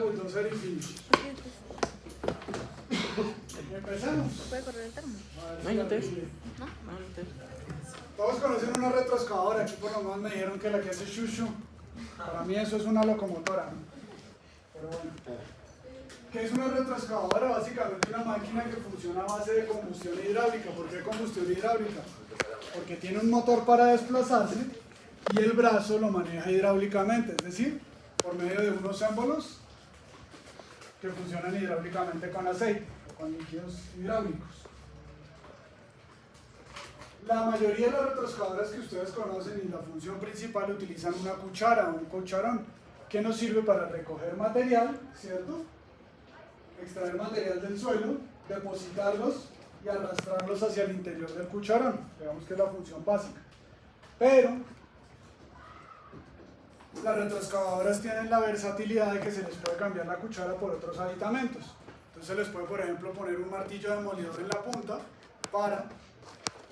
Bulldozer Infinity. ¿Empezamos? ¿Puede correr el termo? No, no te. Todos conocen una retroexcavadora. Aquí por lo menos me dijeron que la que hace shushu. Para mí eso es una locomotora, ¿no? Pero bueno. ¿Qué es una retroexcavadora? Básicamente una máquina que funciona a base de combustión hidráulica. ¿Por qué combustión hidráulica? Porque tiene un motor para desplazarse y el brazo lo maneja hidráulicamente, es decir, por medio de unos émbolos que funcionan hidráulicamente con aceite o con líquidos hidráulicos. La mayoría de las retroexcavadoras que ustedes conocen y la función principal utilizan una cuchara o un cucharón que nos sirve para recoger material, ¿cierto? Extraer material del suelo, depositarlos y arrastrarlos hacia el interior del cucharón. Digamos que es la función básica. Pero las retroexcavadoras tienen la versatilidad de que se les puede cambiar la cuchara por otros aditamentos. Entonces se les puede, por ejemplo, poner un martillo demolidor en la punta para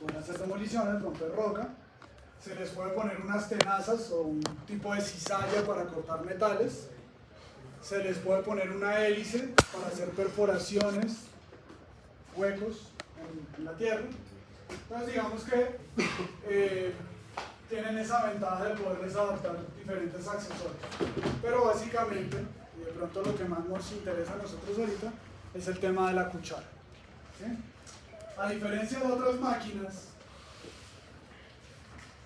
poder hacer demoliciones, romper roca. Se les puede poner unas tenazas o un tipo de cizalla para cortar metales. Se les puede poner una hélice para hacer perforaciones, huecos en la tierra. Entonces digamos que tienen esa ventaja de poderles adaptar diferentes accesorios. Pero básicamente, y de pronto lo que más nos interesa a nosotros ahorita, es el tema de la cuchara. ¿Sí? A diferencia de otras máquinas,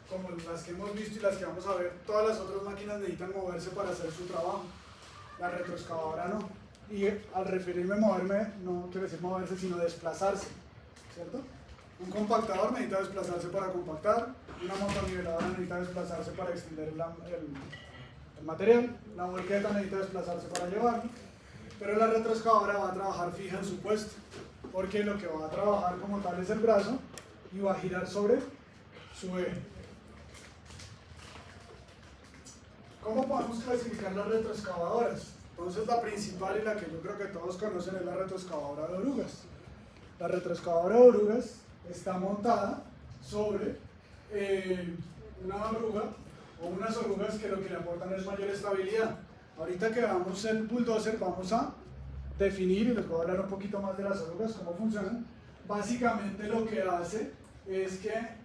como las que hemos visto y las que vamos a ver, todas las otras máquinas necesitan moverse para hacer su trabajo. La retroexcavadora no. Y al referirme a moverme, no quiere decir moverse, sino desplazarse, ¿cierto? Un compactador necesita desplazarse para compactar, una motoniveladora necesita desplazarse para extender el material, la volqueta necesita desplazarse para llevarlo, pero la retroexcavadora va a trabajar fija en su puesto, porque lo que va a trabajar como tal es el brazo y va a girar sobre su eje. ¿Cómo podemos clasificar las retroexcavadoras? Entonces la principal y la que yo creo que todos conocen es la retroexcavadora de orugas. La retroexcavadora de orugas está montada sobre una oruga o unas orugas que lo que le aportan es mayor estabilidad. Ahorita que veamos el bulldozer vamos a definir y les voy a hablar un poquito más de las orugas, cómo funcionan. Básicamente lo que hace es que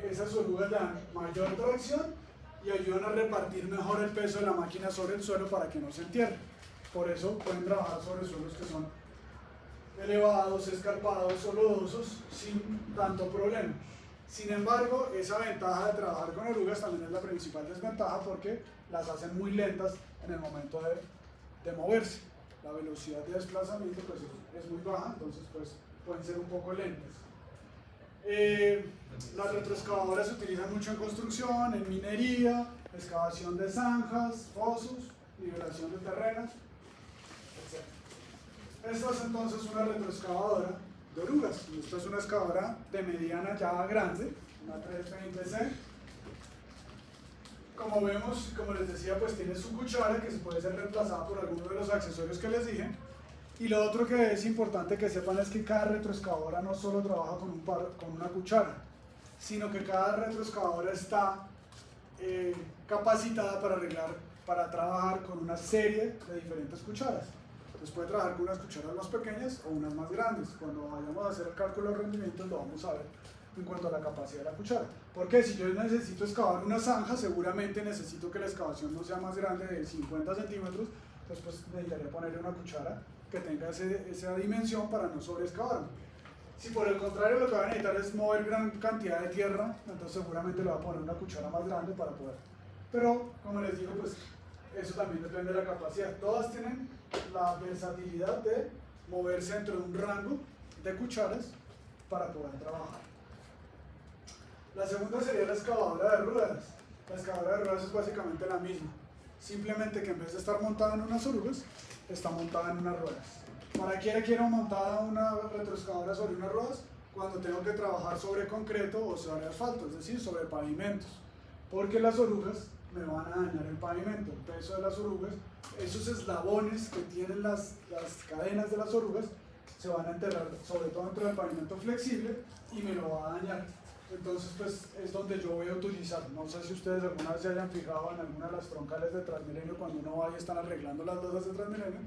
esas orugas dan mayor tracción y ayudan a repartir mejor el peso de la máquina sobre el suelo para que no se entierre. Por eso pueden trabajar sobre suelos que son elevados, escarpados o lodosos sin tanto problema. Sin embargo, esa ventaja de trabajar con orugas también es la principal desventaja porque las hacen muy lentas en el momento de moverse. La velocidad de desplazamiento pues, es muy baja, entonces pues, pueden ser un poco lentas. Las retroexcavadoras se utilizan mucho en construcción, en minería, excavación de zanjas, fosos, nivelación de terrenos, etc. Esta es entonces una retroexcavadora de orugas. Esta es una excavadora de mediana ya grande, una 320C. Como vemos, como les decía, pues tiene su cuchara que se puede ser reemplazada por alguno de los accesorios que les dije. Y lo otro que es importante que sepan es que cada retroexcavadora no solo trabaja con una cuchara, sino que cada retroexcavadora está capacitada para trabajar con una serie de diferentes cucharas. Entonces puede trabajar con unas cucharas más pequeñas o unas más grandes. Cuando vayamos a hacer el cálculo de rendimientos lo vamos a ver en cuanto a la capacidad de la cuchara. Porque si yo necesito excavar una zanja, seguramente necesito que la excavación no sea más grande de 50 centímetros, entonces pues necesitaría ponerle una cuchara que tenga esa dimensión para no sobreexcavar. Si por el contrario lo que va a necesitar es mover gran cantidad de tierra, entonces seguramente le va a poner una cuchara más grande para poder. Pero, como les digo, pues eso también depende de la capacidad. Todas tienen la versatilidad de moverse dentro de un rango de cucharas para poder trabajar. La segunda sería la excavadora de ruedas. La excavadora de ruedas es básicamente la misma, simplemente que en vez de estar montada en unas orugas, está montada en unas ruedas. ¿Para qué quiero montada una retroexcavadora sobre unas ruedas? Cuando tengo que trabajar sobre concreto o sobre asfalto, es decir, sobre pavimentos. Porque las orugas me van a dañar el pavimento. El peso de las orugas, esos eslabones que tienen las cadenas de las orugas, se van a enterrar sobre todo dentro del pavimento flexible y me lo va a dañar. Entonces pues es donde yo voy a utilizar. No sé si ustedes alguna vez se hayan fijado en alguna de las troncales de Transmilenio cuando uno va y están arreglando las losas de Transmilenio.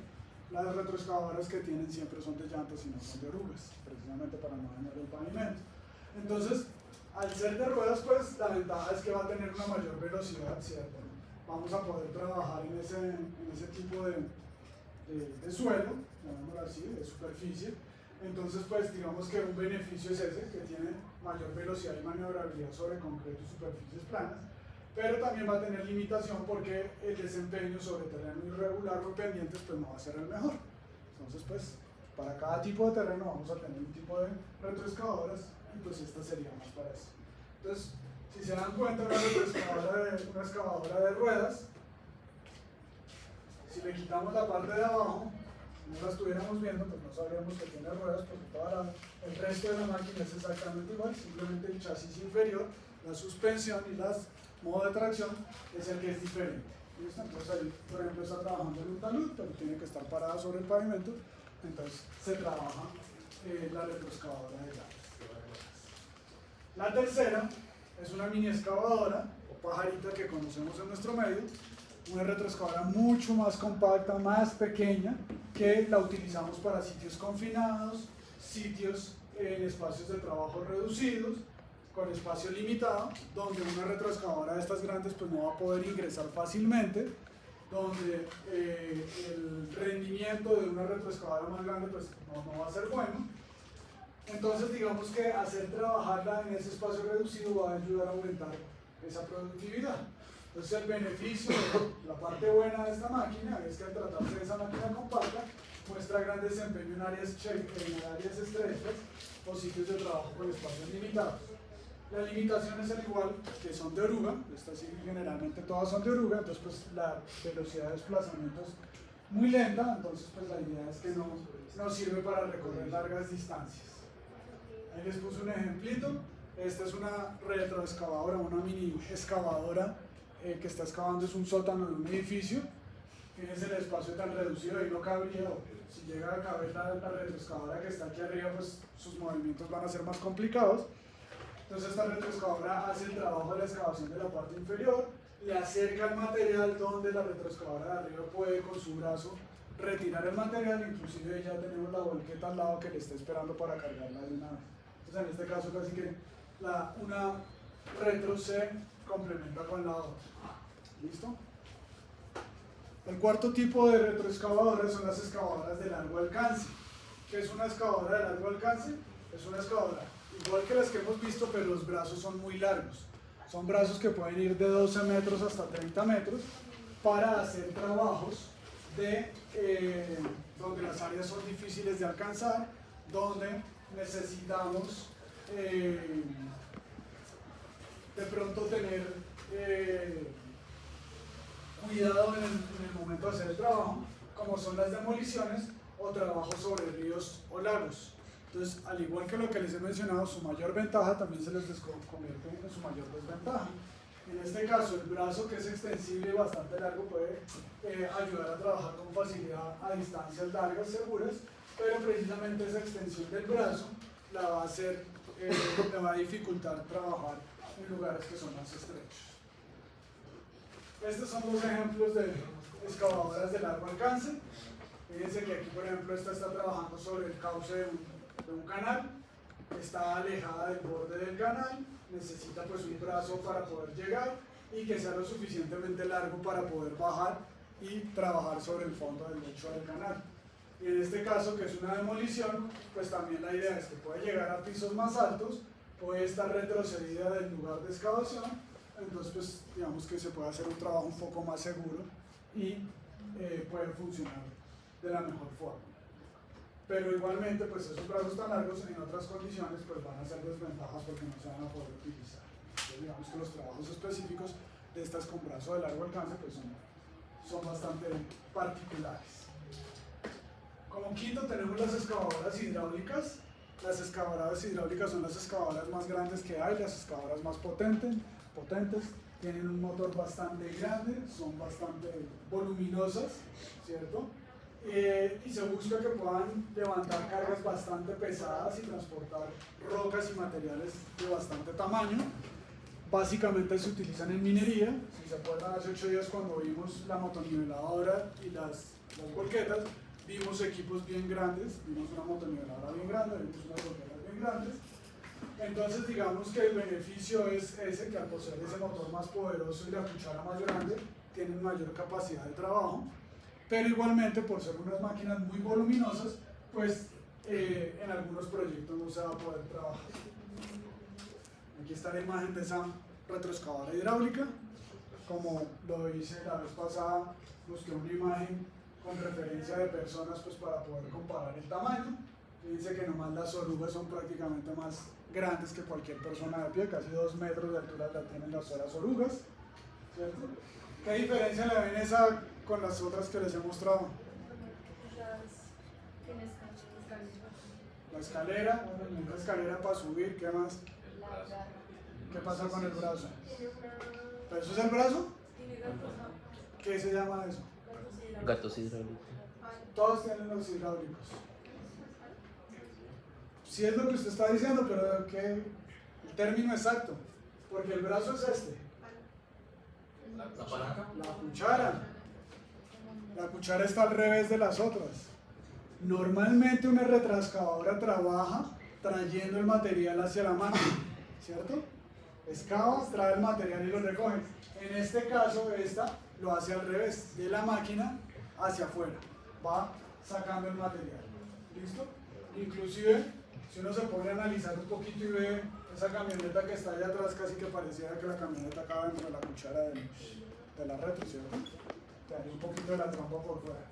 Las retroexcavadoras que tienen siempre son de llantas y no son de orugas, precisamente para no dañar el pavimento. Entonces, al ser de ruedas, pues la ventaja es que va a tener una mayor velocidad, ¿cierto? Vamos a poder trabajar en ese tipo de suelo, llamémoslo así, de superficie. Entonces, pues digamos que un beneficio es ese, que tiene mayor velocidad y maniobrabilidad sobre concreto y superficies planas, pero también va a tener limitación porque el desempeño sobre terreno irregular o pendientes pues no va a ser el mejor. Entonces, pues para cada tipo de terreno vamos a tener un tipo de retroexcavadoras y pues esta sería más para eso. Entonces, si se dan cuenta, una excavadora de ruedas, si le quitamos la parte de abajo, si no la estuviéramos viendo, pues no sabríamos que tiene ruedas porque el resto de la máquina es exactamente igual, simplemente el chasis inferior, la suspensión y las modo de tracción es el que es diferente. ¿Listo? Entonces ahí, por ejemplo, está trabajando en un talud, pero tiene que estar parada sobre el pavimento, entonces se trabaja la retroexcavadora de llaves. La tercera es una mini excavadora o pajarita que conocemos en nuestro medio, una retroexcavadora mucho más compacta, más pequeña, que la utilizamos para sitios confinados, sitios en espacios de trabajo reducidos, con espacio limitado, donde una retroexcavadora de estas grandes pues no va a poder ingresar fácilmente, donde el rendimiento de una retroexcavadora más grande pues no va a ser bueno. Entonces digamos que hacer trabajarla en ese espacio reducido va a ayudar a aumentar esa productividad. Entonces el beneficio, la parte buena de esta máquina es que al tratarse de esa máquina compacta muestra gran desempeño en áreas estrechas o sitios de trabajo con espacios limitados. La limitación es al igual que son de oruga, estas sí, generalmente todas son de oruga, entonces pues la velocidad de desplazamiento es muy lenta, entonces pues la idea es que no sirve para recorrer largas distancias. Ahí les puse un ejemplito, esta es una retroexcavadora, una mini excavadora que está excavando, es un sótano de un edificio, fíjense el espacio tan reducido, ahí no cabría, si llega a caber la retroexcavadora que está aquí arriba, pues sus movimientos van a ser más complicados. Entonces esta retroexcavadora hace el trabajo de la excavación de la parte inferior, le acerca el material donde la retroexcavadora de arriba puede con su brazo retirar el material, inclusive ya tenemos la volqueta al lado que le está esperando para cargarla de una vez. Entonces en este caso casi que una retro se complementa con la otra. ¿Listo? El cuarto tipo de retroexcavadoras son las excavadoras de largo alcance. ¿Qué es una excavadora de largo alcance? Es una excavadora igual que las que hemos visto, pero los brazos son muy largos. Son brazos que pueden ir de 12 metros hasta 30 metros para hacer trabajos donde las áreas son difíciles de alcanzar, donde necesitamos de pronto tener cuidado en el momento de hacer el trabajo, como son las demoliciones o trabajos sobre ríos o lagos. Entonces, al igual que lo que les he mencionado, su mayor ventaja también se les convierte en su mayor desventaja. En este caso, el brazo, que es extensible y bastante largo, puede ayudar a trabajar con facilidad a distancias largas, seguras, pero precisamente esa extensión del brazo le va a dificultar trabajar en lugares que son más estrechos. Estos son dos ejemplos de excavadoras de largo alcance. Fíjense que aquí, por ejemplo, esta está trabajando sobre el cauce de un canal, está alejada del borde del canal, necesita pues un brazo para poder llegar y que sea lo suficientemente largo para poder bajar y trabajar sobre el fondo del lecho del canal. Y en este caso, que es una demolición, pues también la idea es que puede llegar a pisos más altos, puede estar retrocedida del lugar de excavación, entonces pues digamos que se puede hacer un trabajo un poco más seguro y puede funcionar de la mejor forma. Pero igualmente pues esos brazos tan largos en otras condiciones pues van a ser desventajas porque no se van a poder utilizar. Entonces digamos que los trabajos específicos de estas con brazo de largo alcance pues son bastante particulares. Como quinto tenemos las excavadoras hidráulicas. Las excavadoras hidráulicas son las excavadoras más grandes que hay, las excavadoras más potentes, tienen un motor bastante grande, son bastante voluminosas, ¿cierto? y se busca que puedan levantar cargas bastante pesadas y transportar rocas y materiales de bastante tamaño. Básicamente se utilizan en minería. Si se acuerdan, hace 8 días cuando vimos la motoniveladora y las volquetas, vimos equipos bien grandes, vimos una motoniveladora bien grande, vimos unas volquetas bien grandes. Entonces digamos que el beneficio es ese, que al poseer ese motor más poderoso y la cuchara más grande, tienen mayor capacidad de trabajo, pero igualmente por ser unas máquinas muy voluminosas, pues en algunos proyectos no se va a poder trabajar. Aquí está la imagen de esa retroexcavadora hidráulica. Como lo hice la vez pasada, busqué una imagen con referencia de personas pues para poder comparar el tamaño. Fíjense que nomás las orugas son prácticamente más grandes que cualquier persona de pie, casi 2 metros de altura la tienen las solas orugas, ¿cierto? ¿Qué diferencia le ven esa con las otras que les he mostrado? La escalera, una escalera para subir, ¿qué más? ¿Qué pasa con el brazo? ¿Pero eso es el brazo? ¿Qué se llama eso? Gatos hidráulicos. Todos tienen los hidráulicos. Sí es lo que usted está diciendo, pero ¿qué? El término exacto. Porque el brazo es este. ¿La palanca? La cuchara. La cuchara está al revés de las otras. Normalmente una retroexcavadora trabaja trayendo el material hacia la máquina, ¿cierto? Excava, trae el material y lo recoge. En este caso, esta lo hace al revés, de la máquina hacia afuera. Va sacando el material. ¿Listo? Inclusive, si uno se pone a analizar un poquito y ve esa camioneta que está allá atrás, casi que pareciera que la camioneta acaba dentro de la cuchara de la retro, ¿cierto? Te haría un poquito de la trompa por fuera.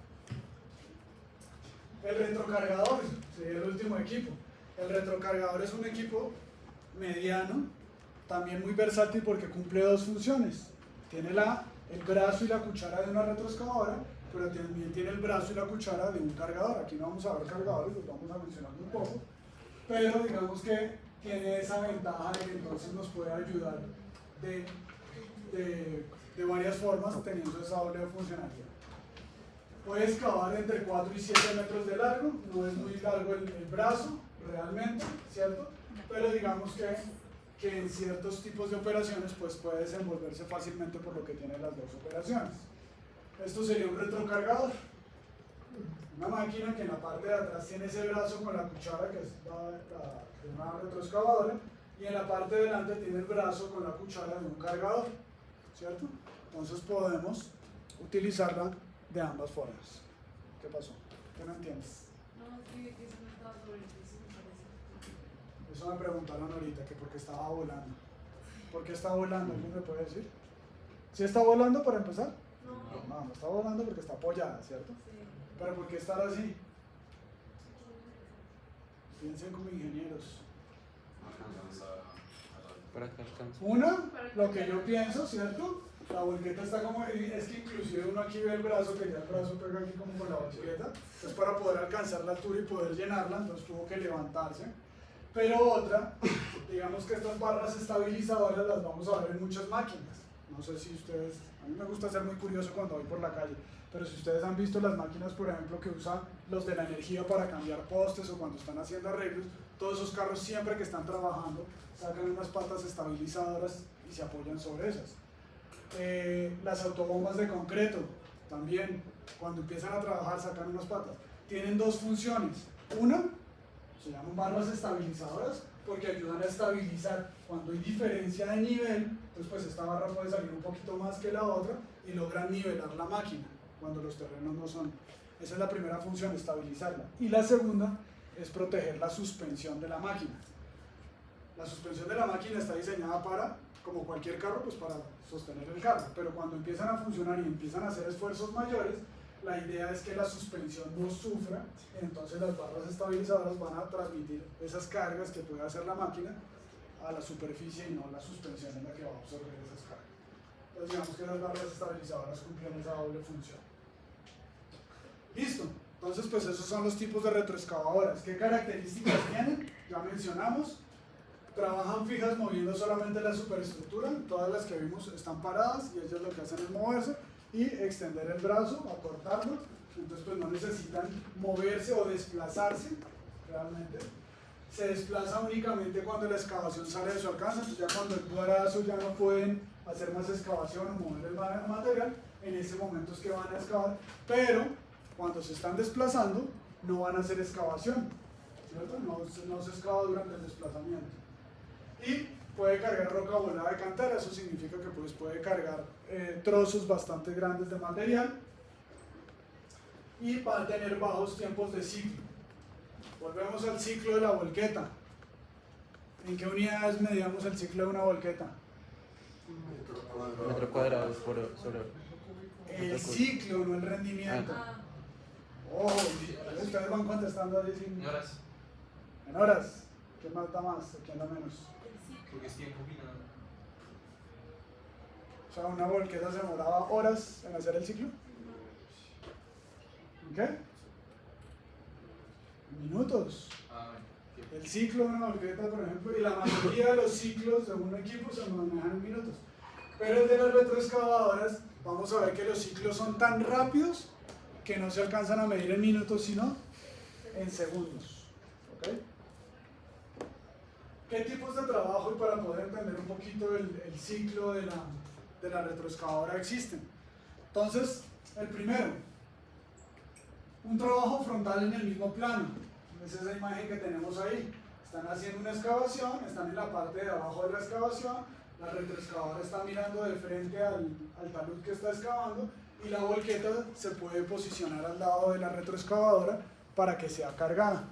El retrocargador sería el último equipo. El retrocargador es un equipo mediano, también muy versátil porque cumple 2 funciones. Tiene el brazo y la cuchara de una retroexcavadora, pero también tiene el brazo y la cuchara de un cargador. Aquí no vamos a ver cargadores, los vamos a mencionar un poco, pero digamos que tiene esa ventaja de que entonces nos puede ayudar de varias formas teniendo esa doble funcionalidad. Puede excavar entre 4 y 7 metros de largo, no es muy largo el brazo realmente, ¿cierto? Pero digamos que en ciertos tipos de operaciones pues puede desenvolverse fácilmente por lo que tiene las 2 operaciones. Esto sería un retrocargador, una máquina que en la parte de atrás tiene ese brazo con la cuchara que es de una retroexcavadora, y en la parte de delante tiene el brazo con la cuchara de un cargador, ¿cierto? Entonces podemos utilizarla de ambas formas. ¿Qué pasó? ¿Qué no entiendes? No, escribí que eso no estaba sobre el piso, me parece. Eso me preguntaron ahorita, que por qué estaba volando. ¿Por qué está volando? ¿Alguien me puede decir? ¿Sí está volando para empezar? No está volando porque está apoyada, ¿cierto? Sí. ¿Pero por qué estar así? Piensen como ingenieros. Para que alcance. Una, lo que yo pienso, ¿cierto? La volqueta está como, es que inclusive uno aquí ve el brazo, que ya el brazo pega aquí como con la volqueta, es para poder alcanzar la altura y poder llenarla, entonces tuvo que levantarse. Pero otra, digamos que estas barras estabilizadoras las vamos a ver en muchas máquinas. No sé si ustedes, a mí me gusta ser muy curioso cuando voy por la calle, pero si ustedes han visto las máquinas, por ejemplo, que usan los de la energía para cambiar postes o cuando están haciendo arreglos, todos esos carros siempre que están trabajando sacan unas patas estabilizadoras y se apoyan sobre esas. Las autobombas de concreto también, cuando empiezan a trabajar sacan unas patas. Tienen 2 funciones. Una, se llaman barras estabilizadoras porque ayudan a estabilizar cuando hay diferencia de nivel. Entonces pues esta barra puede salir un poquito más que la otra y logran nivelar la máquina cuando los terrenos no son. Esa es la primera función, estabilizarla. Y la segunda es proteger la suspensión de la máquina. La suspensión de la máquina está diseñada para, como cualquier carro, pues para sostener el carro, pero cuando empiezan a funcionar y empiezan a hacer esfuerzos mayores, la idea es que la suspensión no sufra, entonces las barras estabilizadoras van a transmitir esas cargas que puede hacer la máquina a la superficie y no la suspensión en la que va a absorber esas cargas. Entonces digamos que las barras estabilizadoras cumplen esa doble función. Listo, entonces pues esos son los tipos de retroexcavadoras. ¿Qué características tienen? Ya mencionamos. Trabajan fijas moviendo solamente la superestructura, todas las que vimos están paradas y ellas lo que hacen es moverse y extender el brazo, acortarlo, entonces pues no no necesitan moverse o desplazarse realmente. Se desplaza únicamente cuando la excavación sale de su alcance, entonces ya cuando el brazo ya no pueden hacer más excavación o mover el material, en ese momento es que van a excavar, pero cuando se están desplazando no van a hacer excavación, ¿cierto? No se excava durante el desplazamiento. Y puede cargar roca volada de cantera, eso significa que pues puede cargar trozos bastante grandes de material y va a tener bajos tiempos de ciclo. Volvemos al ciclo de la volqueta. ¿En qué unidades medíamos el ciclo de una volqueta? Metro cuadrado sobre. El ciclo, no el rendimiento. Ah, Oh, ustedes van contestando así sin... En horas. En horas. ¿Quién mata más o quién da menos? el ciclo. Porque es tiempo final. O sea, una volqueta se demoraba horas en hacer el ciclo. ¿En qué? Minutos. Ah, bueno. El ciclo de una volqueta, por ejemplo, y la mayoría de los ciclos de un equipo se manejan en minutos. Pero el de las retroexcavadoras, vamos a ver que los ciclos son tan rápidos que no se alcanzan a medir en minutos, sino en segundos. ¿Ok? ¿Qué tipos de trabajo, y para poder entender un poquito el ciclo de la retroexcavadora, existen? Entonces, el primero, un trabajo frontal en el mismo plano. Es esa imagen que tenemos ahí. Están haciendo una excavación, están en la parte de abajo de la excavación, la retroexcavadora está mirando de frente al talud que está excavando y la volqueta se puede posicionar al lado de la retroexcavadora para que sea cargada.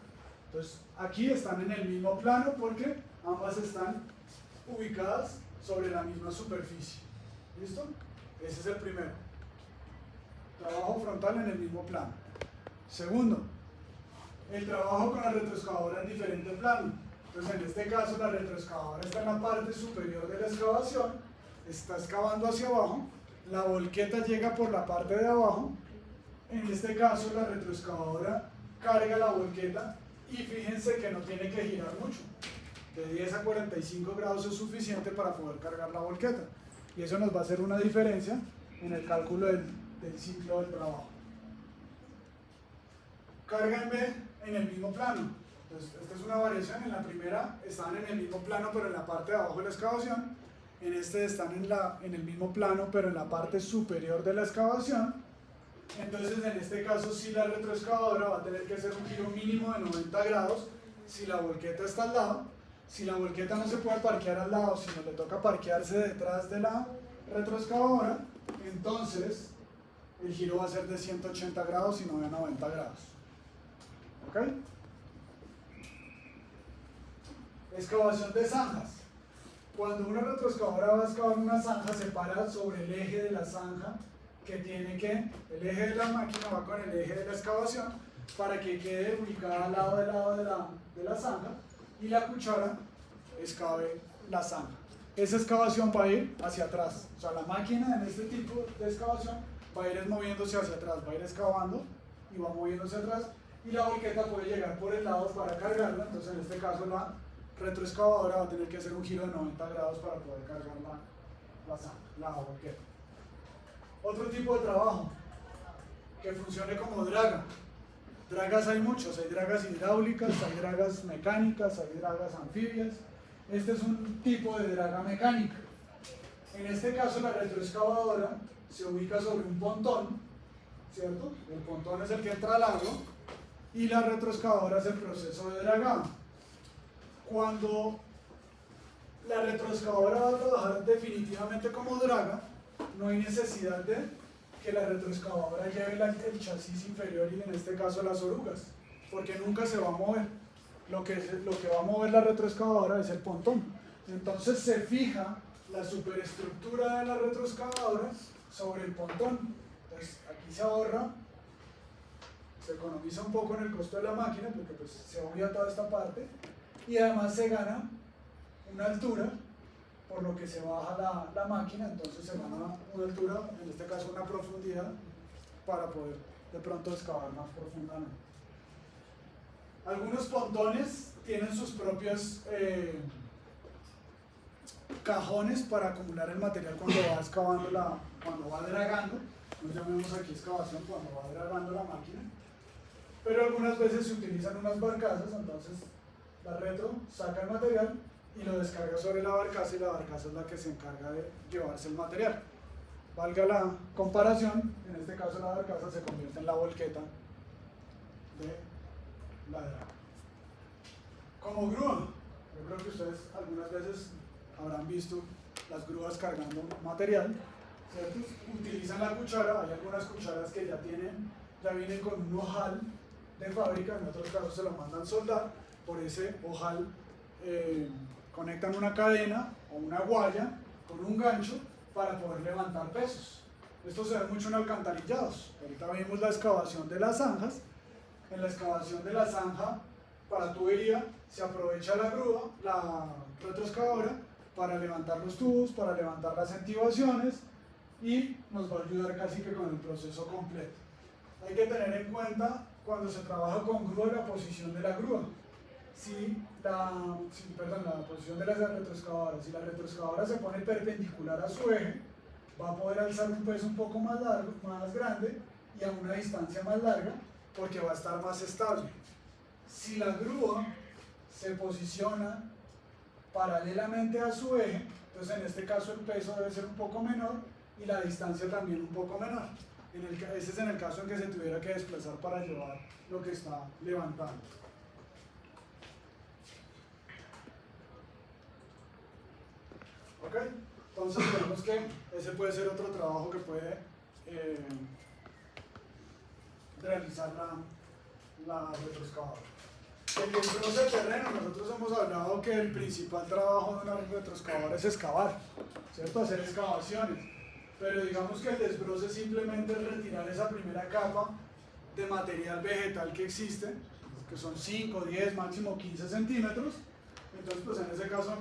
Entonces, aquí están en el mismo plano porque ambas están ubicadas sobre la misma superficie. ¿Listo? Ese es el primero. Trabajo frontal en el mismo plano. Segundo, el trabajo con la retroexcavadora en diferente plano. Entonces, en este caso, la retroexcavadora está en la parte superior de la excavación, está excavando hacia abajo, la volqueta llega por la parte de abajo. En este caso, la retroexcavadora carga la volqueta y fíjense que no tiene que girar mucho. De 10 a 45 grados es suficiente para poder cargar la volqueta. Y eso nos va a hacer una diferencia en el cálculo del ciclo del trabajo. Cárganme en el mismo plano. Entonces, esta es una variación. En la primera están en el mismo plano, pero en la parte de abajo de la excavación. En este están en el mismo plano, pero en la parte superior de la excavación. Entonces, en este caso, sí, la retroexcavadora va a tener que hacer un giro mínimo de 90 grados si la volqueta está al lado. Si la volqueta no se puede parquear al lado, sino le toca parquearse detrás de la retroexcavadora, entonces el giro va a ser de 180 grados y no de 90 grados. ¿Ok? Excavación de zanjas. Cuando una retroexcavadora va a excavar una zanja, se para sobre el eje de la zanja, que tiene que, el eje de la máquina va con el eje de la excavación, para que quede ubicada al lado de la zanja, y la cuchara excave la zanja. Esa excavación va a ir hacia atrás. O sea, la máquina en este tipo de excavación va a ir moviéndose hacia atrás, va a ir excavando y va moviéndose atrás, y la volqueta puede llegar por el lado para cargarla. Entonces, en este caso, la retroexcavadora va a tener que hacer un giro de 90 grados para poder cargar la volqueta. Otro tipo de trabajo que funcione como draga. Dragas hay muchas, hay dragas hidráulicas, hay dragas mecánicas, hay dragas anfibias. Este es un tipo de draga mecánica. En este caso, la retroexcavadora se ubica sobre un pontón, ¿cierto? El pontón es el que entra al agua y la retroexcavadora es el proceso de dragado. Cuando la retroexcavadora va a trabajar definitivamente como draga, no hay necesidad de que la retroexcavadora lleve el chasis inferior y en este caso las orugas, porque nunca se va a mover. Lo que va a mover la retroexcavadora es el pontón. Entonces se fija la superestructura de la retroexcavadora sobre el pontón. Entonces aquí se ahorra, se economiza un poco en el costo de la máquina porque pues, se obvia toda esta parte y además se gana una altura por lo que se baja la máquina, entonces se gana una altura, en este caso una profundidad, para poder de pronto excavar más profundamente. Algunos pontones tienen sus propios cajones para acumular el material cuando va excavando, cuando va dragando. Nos llamemos aquí excavación cuando va dragando la máquina. pero algunas veces se utilizan unas barcazas, entonces la retro saca el material y lo descarga sobre la barcaza y la barcaza es la que se encarga de llevarse el material. Valga la comparación, en este caso la barcaza se convierte en la volqueta de la draga. Como grúa, yo creo que ustedes algunas veces habrán visto las grúas cargando material, ¿cierto? Utilizan la cuchara, hay algunas cucharas que ya vienen con un ojal de fábrica, en otros casos se lo mandan soldar, por ese ojal conectan una cadena o una guaya con un gancho para poder levantar pesos. Esto se ve mucho en alcantarillados. Ahorita vimos la excavación de las zanjas. En la excavación de la zanja para tubería se aprovecha la grúa, la retroexcavadora, para levantar los tubos, para levantar las entibaciones y nos va a ayudar casi que con el proceso completo. Hay que tener en cuenta cuando se trabaja con grúa la posición de la grúa. La posición de la retroexcavadora. Si la retroexcavadora se pone perpendicular a su eje, va a poder alzar un peso un poco más largo, más grande y a una distancia más larga porque va a estar más estable. Si la grúa se posiciona paralelamente a su eje, entonces en este caso el peso debe ser un poco menor y la distancia también un poco menor. Ese es en el caso en que se tuviera que desplazar para llevar lo que está levantando. ¿Ok? Entonces vemos que ese puede ser otro trabajo que puede realizar la retroexcavadora. El desbroce de terreno, nosotros hemos hablado que el principal trabajo de una retroexcavadora es excavar, ¿cierto? Hacer excavaciones. Pero digamos que el desbroce simplemente es retirar esa primera capa de material vegetal que existe, que son 5, 10, máximo 15 centímetros. Entonces, pues en ese caso,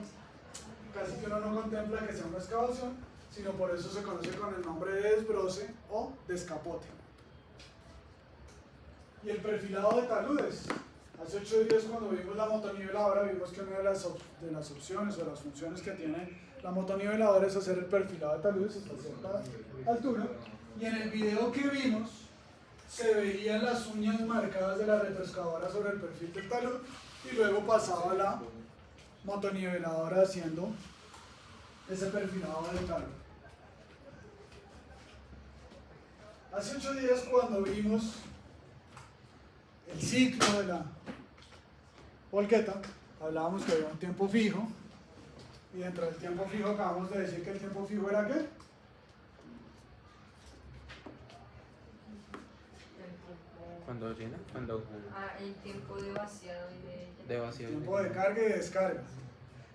casi que uno no contempla que sea una excavación, sino por eso se conoce con el nombre de desbroce o descapote. Y el perfilado de taludes. Hace 8 días cuando vimos la motoniveladora vimos que una de las opciones o las funciones que tiene la motoniveladora es hacer el perfilado de taludes hasta cierta altura. Y en el video que vimos se veían las uñas marcadas de la retroexcavadora sobre el perfil del talud y luego pasaba la motoniveladora haciendo ese perfilado de talud. Hace 8 días cuando vimos el ciclo de la volqueta, hablábamos que había un tiempo fijo y dentro del tiempo fijo acabamos de decir que el tiempo fijo era ¿qué? Cuando llena, el tiempo de vaciado y de vacío. Tiempo de carga y de descarga.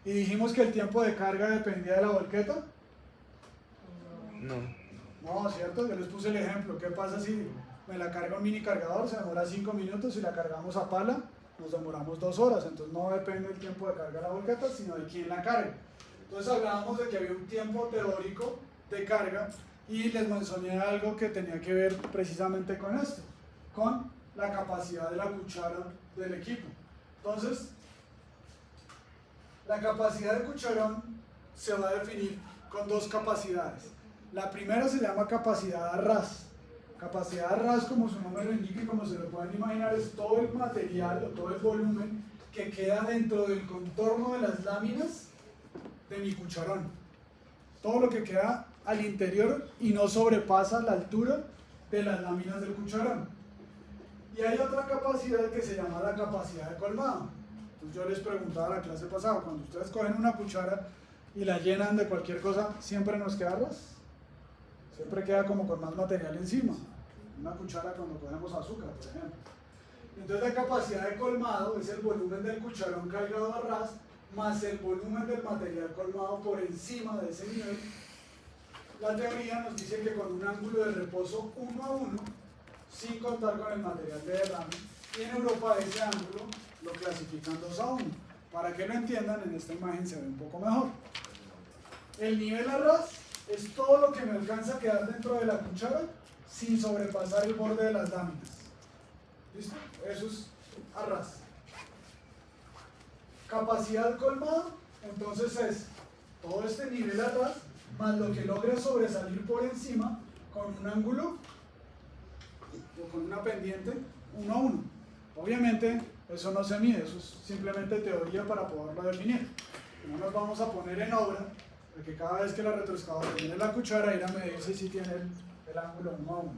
Y dijimos que el tiempo de carga dependía de la volqueta. No. No, ¿cierto? Yo les puse el ejemplo. ¿Qué pasa si me la carga un mini cargador? Se demora 5 minutos. Si la cargamos a pala, nos demoramos 2 horas. Entonces no depende del tiempo de carga de la volqueta, sino de quién la carga. Entonces hablábamos de que había un tiempo teórico de carga y les mencioné algo que tenía que ver precisamente con esto, con la capacidad de la cuchara del equipo. Entonces, la capacidad de cucharón se va a definir con 2 capacidades. La primera se llama capacidad a ras. Capacidad a ras, como su nombre lo indica y como se lo pueden imaginar, es todo el material o todo el volumen que queda dentro del contorno de las láminas de mi cucharón. Todo lo que queda al interior y no sobrepasa la altura de las láminas del cucharón. Y hay otra capacidad que se llama la capacidad de colmado. Entonces yo les preguntaba en la clase pasada, cuando ustedes cogen una cuchara y la llenan de cualquier cosa, ¿siempre nos queda ras? Siempre queda como con más material encima. Una cuchara cuando cogemos azúcar, por ejemplo. Entonces la capacidad de colmado es el volumen del cucharón cargado a ras más el volumen del material colmado por encima de ese nivel. La teoría nos dice que con un ángulo de reposo 1 a 1, sin contar con el material de derrame, y en Europa ese ángulo lo clasifican 2 a 1. Para que lo entiendan, en esta imagen se ve un poco mejor. El nivel a ras es todo lo que me alcanza a quedar dentro de la cuchara sin sobrepasar el borde de las láminas. ¿Listo? Eso es a ras. Capacidad colmada, entonces es todo este nivel a ras más lo que logra sobresalir por encima con un ángulo o con una pendiente 1 a 1. Obviamente eso no se mide, eso es simplemente teoría para poderlo definir. No nos vamos a poner en obra de que cada vez que la retroexcavadora tiene la cuchara ir a medirse si tiene el ángulo 1 a 1.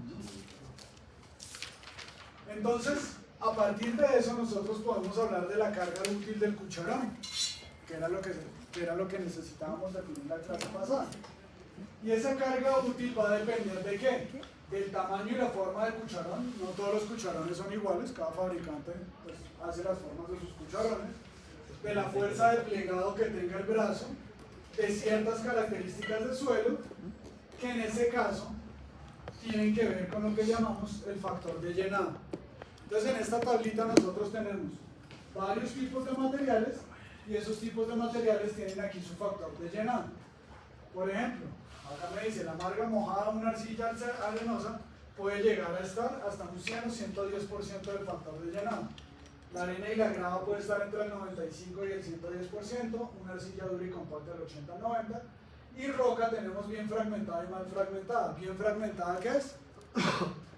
Entonces, a partir de eso nosotros podemos hablar de la carga útil del cucharón, que era lo que necesitábamos definir en la clase pasada. Y esa carga útil va a depender de qué? Del tamaño y la forma del cucharón. No todos los cucharones son iguales, cada fabricante pues, hace las formas de sus cucharones, de la fuerza de plegado que tenga el brazo, de ciertas características del suelo, que en ese caso tienen que ver con lo que llamamos el factor de llenado. Entonces en esta tablita nosotros tenemos varios tipos de materiales y esos tipos de materiales tienen aquí su factor de llenado. Por ejemplo, acá me dice la marga mojada, una arcilla arenosa puede llegar a estar hasta un 100 o 110% del factor de llenado. La arena y la grava puede estar entre el 95 y el 110%, una arcilla dura y compacta del 80 al 90%, y roca tenemos bien fragmentada y mal fragmentada. Bien fragmentada, ¿qué es?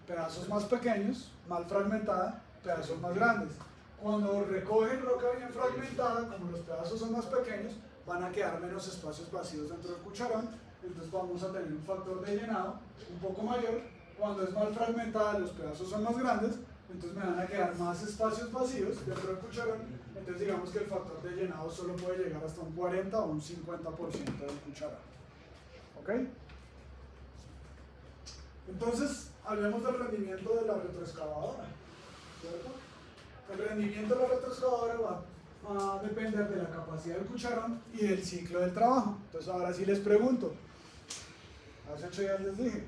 Pedazos más pequeños, mal fragmentada, pedazos más grandes. Cuando recogen roca bien fragmentada, como los pedazos son más pequeños, van a quedar menos espacios vacíos dentro del cucharón, entonces vamos a tener un factor de llenado un poco mayor. Cuando es mal fragmentada, los pedazos son más grandes, entonces me van a quedar más espacios vacíos dentro del cucharón, entonces digamos que el factor de llenado solo puede llegar hasta un 40 o un 50% del cucharón. ¿Ok? Entonces, hablemos del rendimiento de la retroexcavadora, ¿cierto? El rendimiento de la retroexcavadora va a depender de la capacidad del cucharón y del ciclo del trabajo. Entonces ahora sí les pregunto, hace 8 días les dije,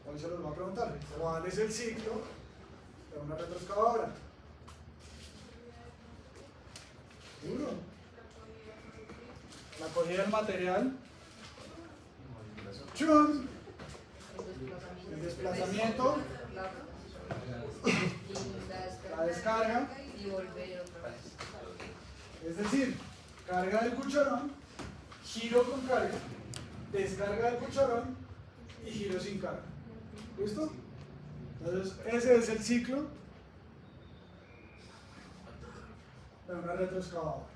hoy se los voy a preguntar, ¿cuál es el ciclo de una retroexcavadora? Duro. La cogida del material, ¡chum! El desplazamiento, la descarga, y volver otra vez. es decir, carga del cucharón, giro con carga, descarga del cucharón y giro sin carga. ¿Listo? Entonces, ese es el ciclo de una retroexcavadora.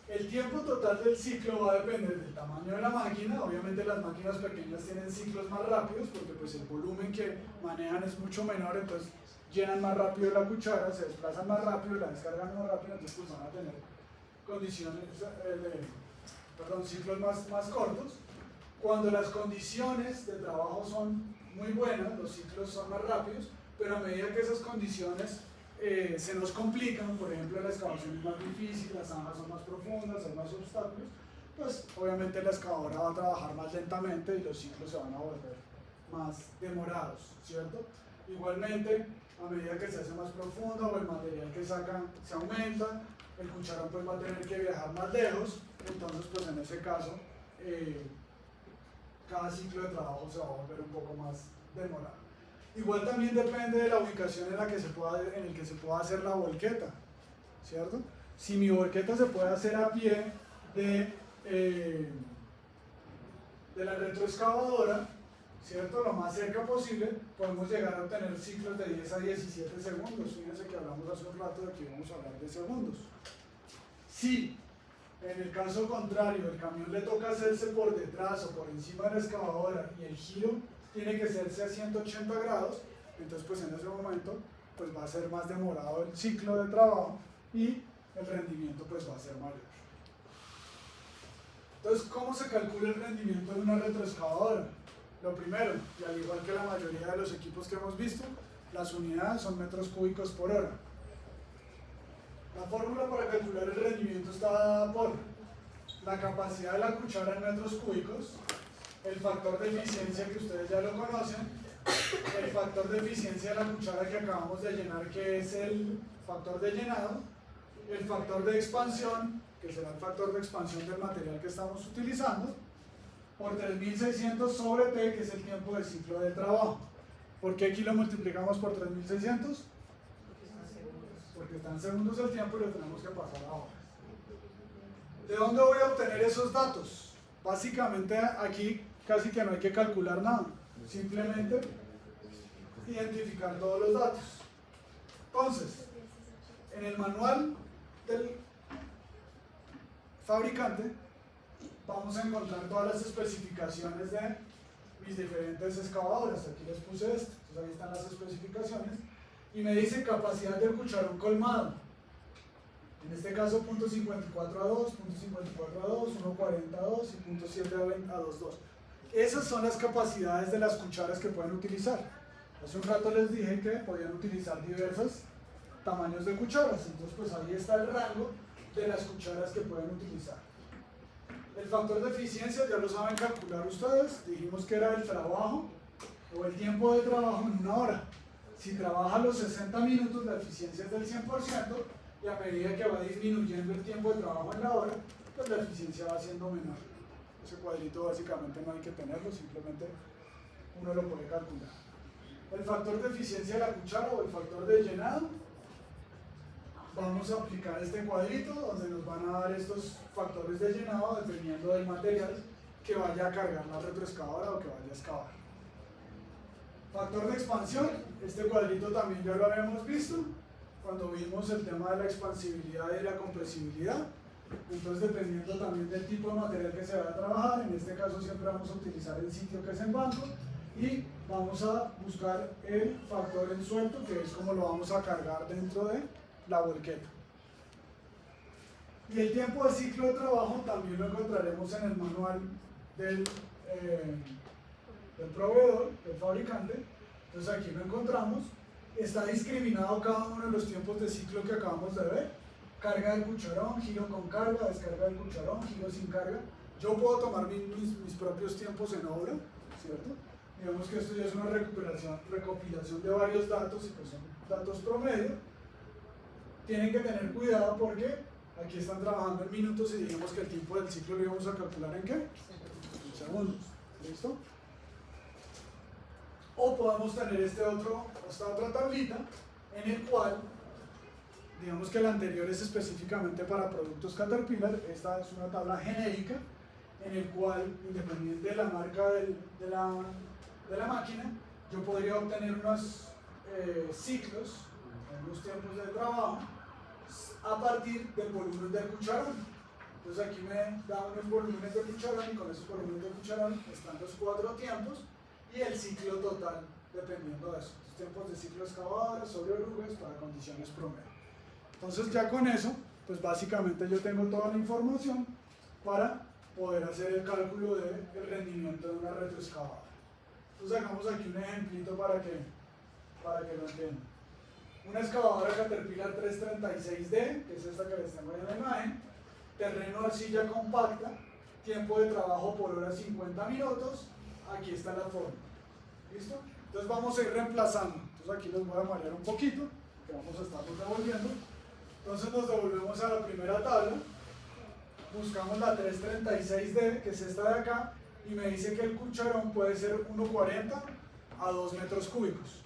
El tiempo total del ciclo va a depender del tamaño de la máquina. Obviamente las máquinas pequeñas tienen ciclos más rápidos porque pues el volumen que manejan es mucho menor, entonces llenan más rápido la cuchara, se desplazan más rápido, la descargan más rápido, entonces pues van a tener condiciones ciclos más cortos. Cuando las condiciones de trabajo son muy buenas, los ciclos son más rápidos, pero a medida que esas condiciones se nos complican, por ejemplo la excavación es más difícil, las zanjas son más profundas, hay más obstáculos, pues obviamente la excavadora va a trabajar más lentamente y los ciclos se van a volver más demorados, ¿cierto? Igualmente, a medida que se hace más profunda o el material que sacan se aumenta, el cucharón pues va a tener que viajar más lejos, entonces pues en ese caso cada ciclo de trabajo se va a volver un poco más demorado. Igual también depende de la ubicación en el que se pueda hacer la volqueta, ¿cierto? Si mi volqueta se puede hacer a pie de la retroexcavadora, ¿cierto? Lo más cerca posible, podemos llegar a obtener ciclos de 10 a 17 segundos. Fíjense que hablamos hace un rato de que vamos a hablar de segundos. Si en el caso contrario el camión le toca hacerse por detrás o por encima de la excavadora y el giro tiene que hacerse a 180 grados, entonces pues en ese momento pues va a ser más demorado el ciclo de trabajo y el rendimiento pues va a ser mayor. Entonces, ¿cómo se calcula el rendimiento de una retroexcavadora? Lo primero, y al igual que la mayoría de los equipos que hemos visto, las unidades son metros cúbicos por hora. La fórmula para calcular el rendimiento está dada por la capacidad de la cuchara en metros cúbicos, el factor de eficiencia que ustedes ya lo conocen, el factor de eficiencia de la cuchara que acabamos de llenar, que es el factor de llenado, el factor de expansión, que será el factor de expansión del material que estamos utilizando, por 3600 sobre T, que es el tiempo de ciclo de trabajo. ¿Por qué aquí lo multiplicamos por 3600? Porque está en segundos el tiempo y lo tenemos que pasar a horas. ¿De dónde voy a obtener esos datos? Básicamente aquí casi que no hay que calcular nada, simplemente identificar todos los datos. Entonces, en el manual del fabricante vamos a encontrar todas las especificaciones de mis diferentes excavadoras. Aquí les puse esto, entonces ahí están las especificaciones y me dice capacidad del cucharón colmado. En este caso punto .54 a 2, punto .54 a 2, 1.40 a 2 y punto .7 a 2.2. Esas son las capacidades de las cucharas que pueden utilizar. Hace un rato les dije que podían utilizar diversos tamaños de cucharas, entonces pues ahí está el rango de las cucharas que pueden utilizar. El factor de eficiencia ya lo saben calcular ustedes, dijimos que era el trabajo o el tiempo de trabajo en una hora. Si trabaja los 60 minutos la eficiencia es del 100% y a medida que va disminuyendo el tiempo de trabajo en la hora, pues la eficiencia va siendo menor. Ese cuadrito básicamente no hay que tenerlo, simplemente uno lo puede calcular. El factor de eficiencia de la cuchara o el factor de llenado, vamos a aplicar este cuadrito donde nos van a dar estos factores de llenado dependiendo del material que vaya a cargar la retroexcavadora o que vaya a excavar. Factor de expansión, este cuadrito también ya lo habíamos visto cuando vimos el tema de la expansibilidad y la compresibilidad. Entonces, dependiendo también del tipo de material que se va a trabajar, en este caso siempre vamos a utilizar el sitio que es en banco y vamos a buscar el factor en suelto, que es como lo vamos a cargar dentro de la volqueta. Y el tiempo de ciclo de trabajo también lo encontraremos en el manual del proveedor, del fabricante. Entonces aquí lo encontramos. Está discriminado cada uno de los tiempos de ciclo que acabamos de ver. Carga del cucharón, giro con carga, descarga del cucharón, giro sin carga. Yo puedo tomar mis propios tiempos en obra, ¿cierto? Digamos que esto ya es una recopilación de varios datos y pues son datos promedio. Tienen que tener cuidado porque aquí están trabajando en minutos y digamos que el tiempo del ciclo lo íbamos a calcular en ¿qué? En segundos. ¿Listo? O podemos tener esta otra tablita en el cual, digamos que la anterior es específicamente para productos Caterpillar, esta es una tabla genérica en el cual, independiente de la marca de la máquina, yo podría obtener unos ciclos, unos tiempos de trabajo a partir del volumen del cucharón. Entonces aquí me da unos volúmenes de cucharón y con esos volúmenes de cucharón están los 4 tiempos y el ciclo total dependiendo de eso. Los tiempos de ciclo excavadores, sobre orugas para condiciones promedio. Entonces ya con eso, pues básicamente yo tengo toda la información para poder hacer el cálculo del rendimiento de una retroexcavadora. Entonces hagamos aquí un ejemplito para que lo entiendan. Una excavadora Caterpillar 336D, que es esta que les tengo ahí en la imagen, terreno arcilla compacta, tiempo de trabajo por hora 50 minutos, aquí está la fórmula. ¿Listo? Entonces vamos a ir reemplazando. Entonces aquí les voy a marear un poquito, que vamos a estarnos devolviendo. Entonces nos devolvemos a la primera tabla, buscamos la 336D, que es esta de acá, y me dice que el cucharón puede ser 1.40 a 2 metros cúbicos.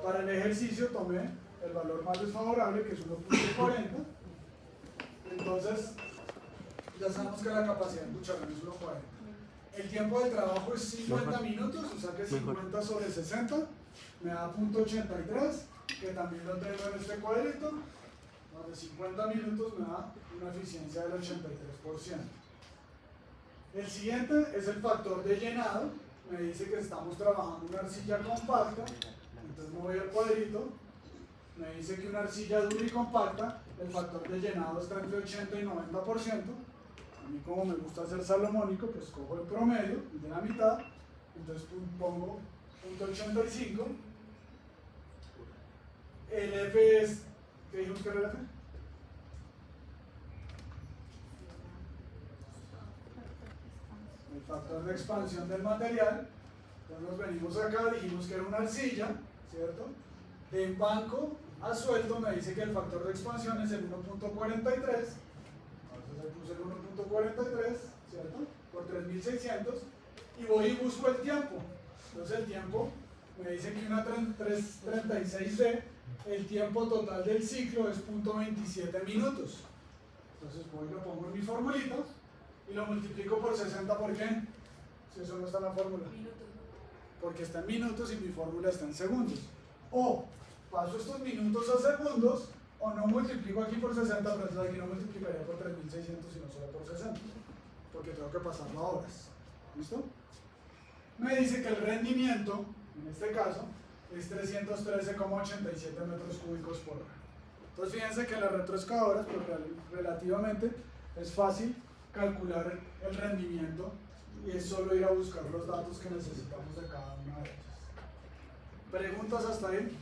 Para el ejercicio tomé el valor más desfavorable, que es 1.40. Entonces ya sabemos que la capacidad del cucharón es 1.40. El tiempo de trabajo es 50 minutos, o sea que 50 sobre 60 me da .83, que también lo tengo en este cuadrito, donde 50 minutos me da una eficiencia del 83%. El siguiente es el factor de llenado, me dice que estamos trabajando una arcilla compacta, entonces me voy al cuadrito, me dice que una arcilla dura y compacta, el factor de llenado está entre 80 y 90%. A mí como me gusta hacer salomónico, pues cojo el promedio de la mitad, entonces pongo .85. El F es, ¿qué dijimos que era el F? El factor de expansión del material. Entonces nos venimos acá, dijimos que era una arcilla, ¿cierto? De banco a sueldo me dice que el factor de expansión es el 1.43. Puse el 1.43, ¿cierto? Por 3600 y voy y busco el tiempo. Entonces el tiempo me dice que una 336D, el tiempo total del ciclo es .27 minutos. Entonces voy y lo pongo en mi formulita y lo multiplico por 60, ¿por qué? Si eso no está en la fórmula. Porque está en minutos y mi fórmula está en segundos. O paso estos minutos a segundos, o no multiplico aquí por 60, pero entonces aquí no multiplicaría por 3600, sino solo por 60, porque tengo que pasarlo a horas. ¿Listo? Me dice que el rendimiento, en este caso, es 313,87 metros cúbicos por hora. Entonces fíjense que las retroexcavadoras, pues relativamente es fácil calcular el rendimiento y es solo ir a buscar los datos que necesitamos de cada una de ellas. ¿Preguntas hasta ahí?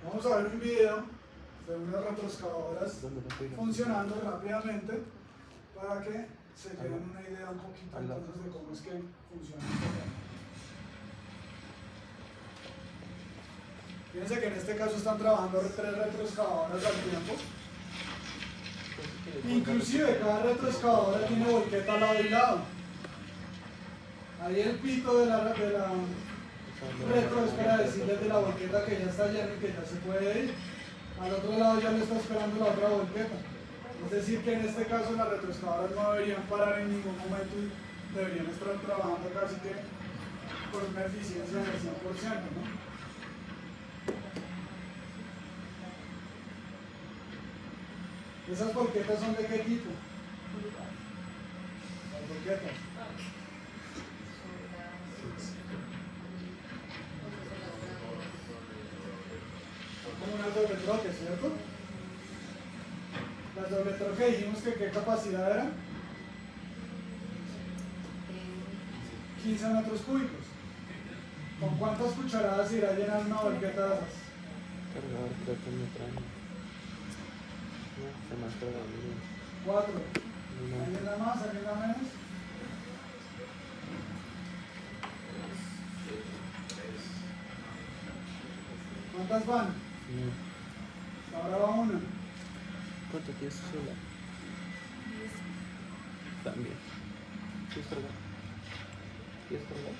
Vamos a ver un video de unas retroexcavadoras funcionando rápidamente para que se lleven una idea un poquito entonces de cómo es que funciona este tema. Fíjense que en este caso están trabajando 3 retroexcavadoras al tiempo. Inclusive cada retroexcavadora tiene volqueta lado y lado. Ahí el pito de la retro es para decirles de la volqueta que ya está llena y que ya se puede ir. Al otro lado ya le está esperando la otra volqueta. Es decir que en este caso las retroexcavadoras no deberían parar en ningún momento y deberían estar trabajando casi que con una eficiencia del 100%, ¿no? ¿Esas volquetas son de qué tipo? Las volquetas. Son como unas doble troque, ¿cierto? Las doble troque dijimos que qué capacidad eran. 15 metros cúbicos. ¿Con cuántas cucharadas irá a llenar una volqueta de esas? Cargador, creo que me traen. No, se me ha cargado. 4. No. ¿Alguien da más? ¿Alguien da menos? ¿Cuántas van? No. Ahora va una. ¿Cuánto tienes tu celular? También. ¿Quieres cargar? ¿Quieres cargar?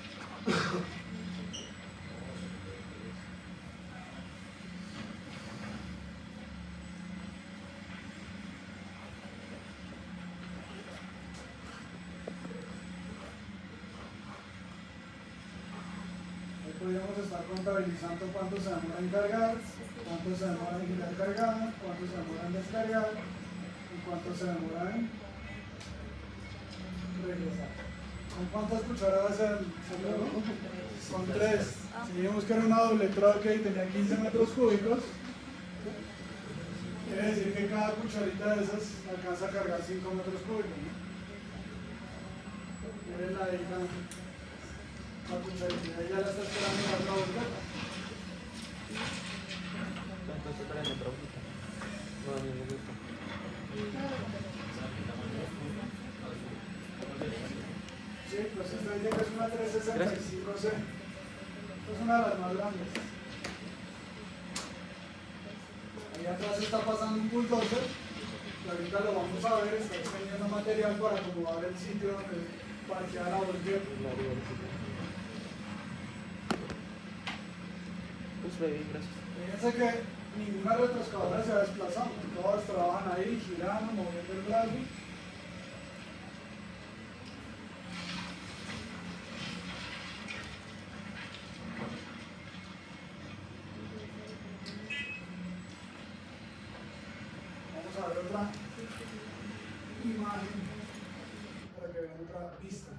Podríamos estar contabilizando cuánto se demora en cargar, cuánto se demora en girar cargada, cuánto se demora en descargar y cuánto se demora en regresar. ¿Con cuántas cucharadas se cargó? Con 3. Si vimos que era una doble troque y tenía 15 metros cúbicos, quiere decir que cada cucharita de esas alcanza a cargar 5 metros cúbicos, ¿no? Miren la ahí la cucharita, ella la está esperando en la otra volqueta. ¿Cuánto se trae en otra hojita? No, a mí me gusta. Sí, pues esta dice que es una 365C. Es una de las más grandes. Ahí atrás está pasando un bulldozer. Que ahorita lo vamos a ver, está extendiendo material para acomodar el sitio donde parquear la volqueta. Pues baby, gracias. Fíjense que ninguna retroexcavadora se ha desplazado. Todas trabajan ahí, girando, moviendo el brazo. Vamos a ver otra imagen para que vean otra vista.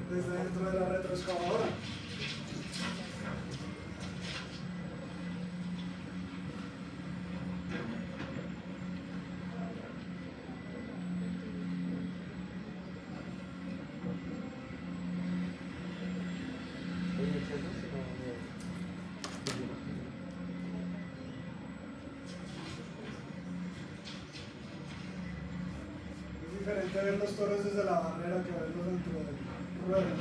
Desde dentro de la retroexcavadora. Es diferente ver los toros desde la barrera que verlos dentro del ruedo.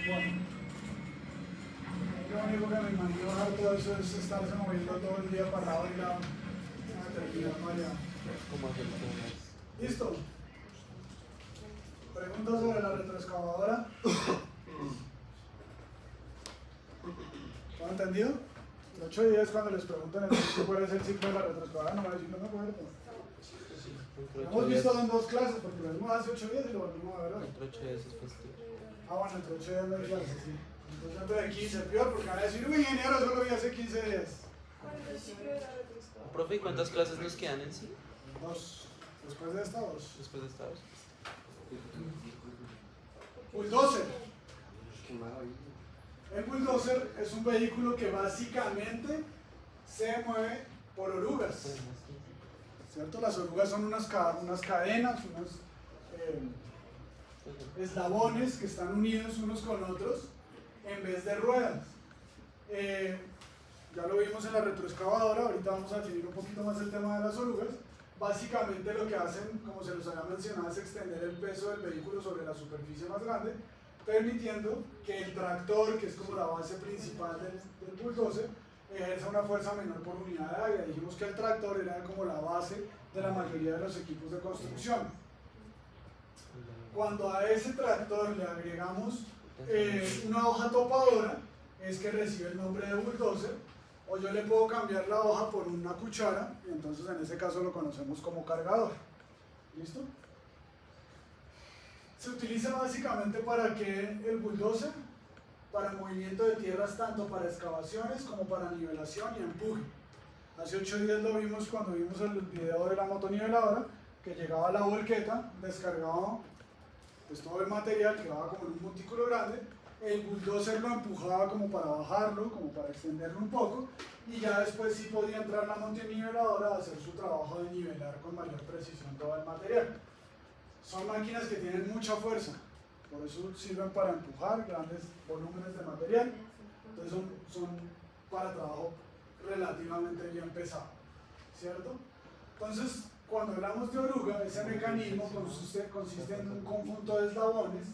Bueno, lo único que me imagino harto de eso es estarse moviendo todo el día para lado y lado. ¿Cómo hacer cosas? ¿Listo? ¿Preguntas sobre la retroexcavadora? ¿Lo han entendido? El 8 días cuando les preguntan cuál es el ciclo de la retroexcavadora, no me van a decir, no me acuerdo. Lo hemos visto en 2 clases, porque lo vimos hace 8 días y lo volvimos a ver hoy. Entre 8 días es festivo. Ah, bueno, entre 8 días no hay clases, sí. Entonces antes de 15, peor, porque van a decir, uy, ingeniero, eso lo vi hace 15 días. ¿Cuál es el ciclo de la retroexcavadora? Profe, ¿y cuántas clases nos quedan en sí? 2. Después de esta, 2. Después de esta vez. Bulldozer. El bulldozer es un vehículo que básicamente se mueve por orugas. ¿Cierto? Las orugas son unas cadenas, unos eslabones que están unidos unos con otros en vez de ruedas. Ya lo vimos en la retroexcavadora, ahorita vamos a definir un poquito más el tema de las orugas. Básicamente lo que hacen, como se los había mencionado, es extender el peso del vehículo sobre la superficie más grande, permitiendo que el tractor, que es como la base principal del bulldozer, ejerza una fuerza menor por unidad de área. Dijimos que el tractor era como la base de la mayoría de los equipos de construcción. Cuando a ese tractor le agregamos una hoja topadora, es que recibe el nombre de bulldozer, o yo le puedo cambiar la hoja por una cuchara, y entonces en ese caso lo conocemos como cargador. ¿Listo? Se utiliza básicamente para que el bulldozer, para el movimiento de tierras, tanto para excavaciones como para nivelación y empuje. Hace 8 días lo vimos cuando vimos el video de la motoniveladora, que llegaba a la volqueta, descargaba pues todo el material, que va como en un montículo grande, el bulldozer lo empujaba como para bajarlo, como para extenderlo un poco, y ya después sí podía entrar la motoniveladora a hacer su trabajo de nivelar con mayor precisión todo el material. Son máquinas que tienen mucha fuerza, por eso sirven para empujar grandes volúmenes de material, entonces son para trabajo relativamente bien pesado, ¿cierto? Entonces, cuando hablamos de oruga, ese mecanismo consiste en un conjunto de eslabones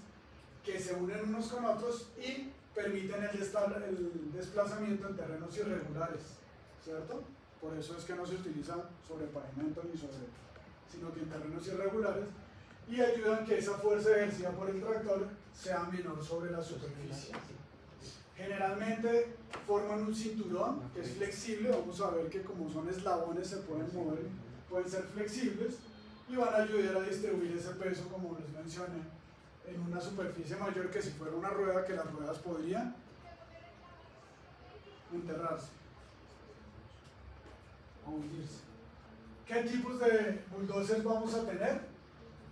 que se unen unos con otros y permiten el desplazamiento en terrenos irregulares, ¿cierto? Por eso es que no se utiliza sobre pavimento sino que en terrenos irregulares, y ayudan que esa fuerza ejercida por el tractor sea menor sobre la superficie. Generalmente forman un cinturón que es flexible, vamos a ver que como son eslabones se pueden mover, pueden ser flexibles y van a ayudar a distribuir ese peso, como les mencioné, en una superficie mayor que si fuera una rueda, que las ruedas podrían enterrarse o hundirse. ¿Qué tipos de bulldozers vamos a tener?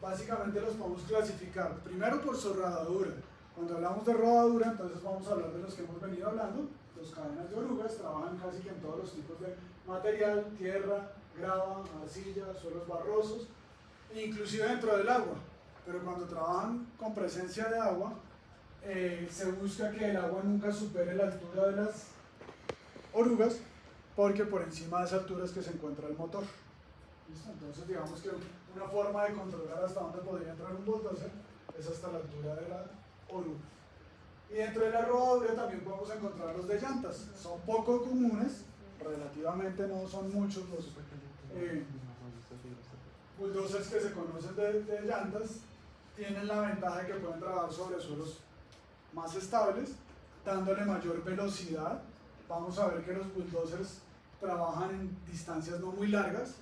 Básicamente los podemos clasificar primero por su rodadura. Cuando hablamos de rodadura, entonces vamos a hablar de los que hemos venido hablando. Los cadenas de orugas trabajan casi que en todos los tipos de material: tierra, grava, arcilla, suelos barrosos, inclusive dentro del agua. Pero cuando trabajan con presencia de agua, se busca que el agua nunca supere la altura de las orugas, porque por encima de esa altura es que se encuentra el motor. ¿Listo? Entonces digamos que una forma de controlar hasta dónde podría entrar un bulldozer es hasta la altura de la oruga. Y dentro de la rodadura también podemos encontrar los de llantas. Son poco comunes, relativamente no son muchos los bulldozers que se conocen de llantas. Tienen la ventaja de que pueden trabajar sobre suelos más estables, dándole mayor velocidad. Vamos a ver que los bulldozers trabajan en distancias no muy largas,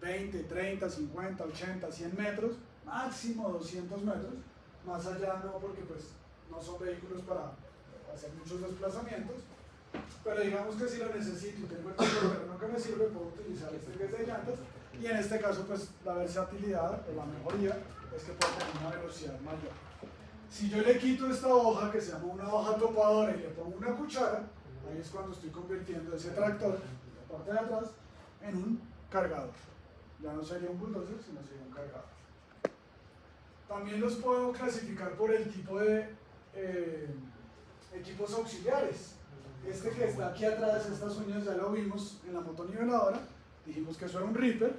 20, 30, 50, 80, 100 metros, máximo 200 metros, más allá no, porque pues no son vehículos para hacer muchos desplazamientos, pero digamos que si lo necesito y tengo el tipo de terreno que me sirve, puedo utilizar este que es de llantas, y en este caso pues la versatilidad o la mejoría es que puedo tener una velocidad mayor. Si yo le quito esta hoja, que se llama una hoja topadora, y le pongo una cuchara, ahí es cuando estoy convirtiendo ese tractor, la parte de atrás, en un cargador. Ya no sería un bulldozer, sino sería un cargador. También los puedo clasificar por el tipo de equipos auxiliares. Este que está aquí atrás, estas uñas, ya lo vimos en la motoniveladora. Dijimos que eso era un ripper,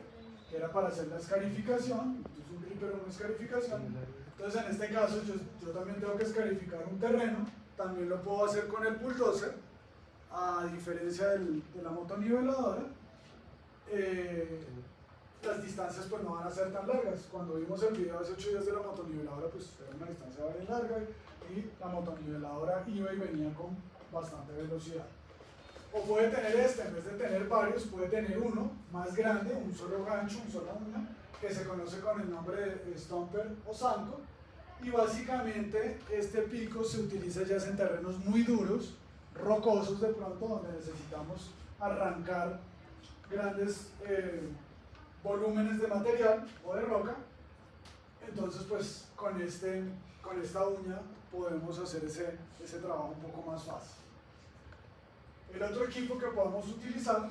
que era para hacer la escarificación. Entonces un ripper o una escarificación. Entonces en este caso yo también tengo que escarificar un terreno. También lo puedo hacer con el bulldozer. a diferencia de la motoniveladora, las distancias pues no van a ser tan largas. Cuando vimos el video hace 8 días de la motoniveladora, pues era una distancia bien larga y la motoniveladora iba y venía con bastante velocidad. O puede tener en vez de tener varios, puede tener uno más grande, un solo gancho, un solo uña, que se conoce con el nombre de stomper o zanco. Y básicamente este pico se utiliza ya sea en terrenos muy duros, rocosos de pronto, donde necesitamos arrancar grandes volúmenes de material o de roca. Entonces pues con esta uña podemos hacer ese trabajo un poco más fácil. El otro equipo que podemos utilizar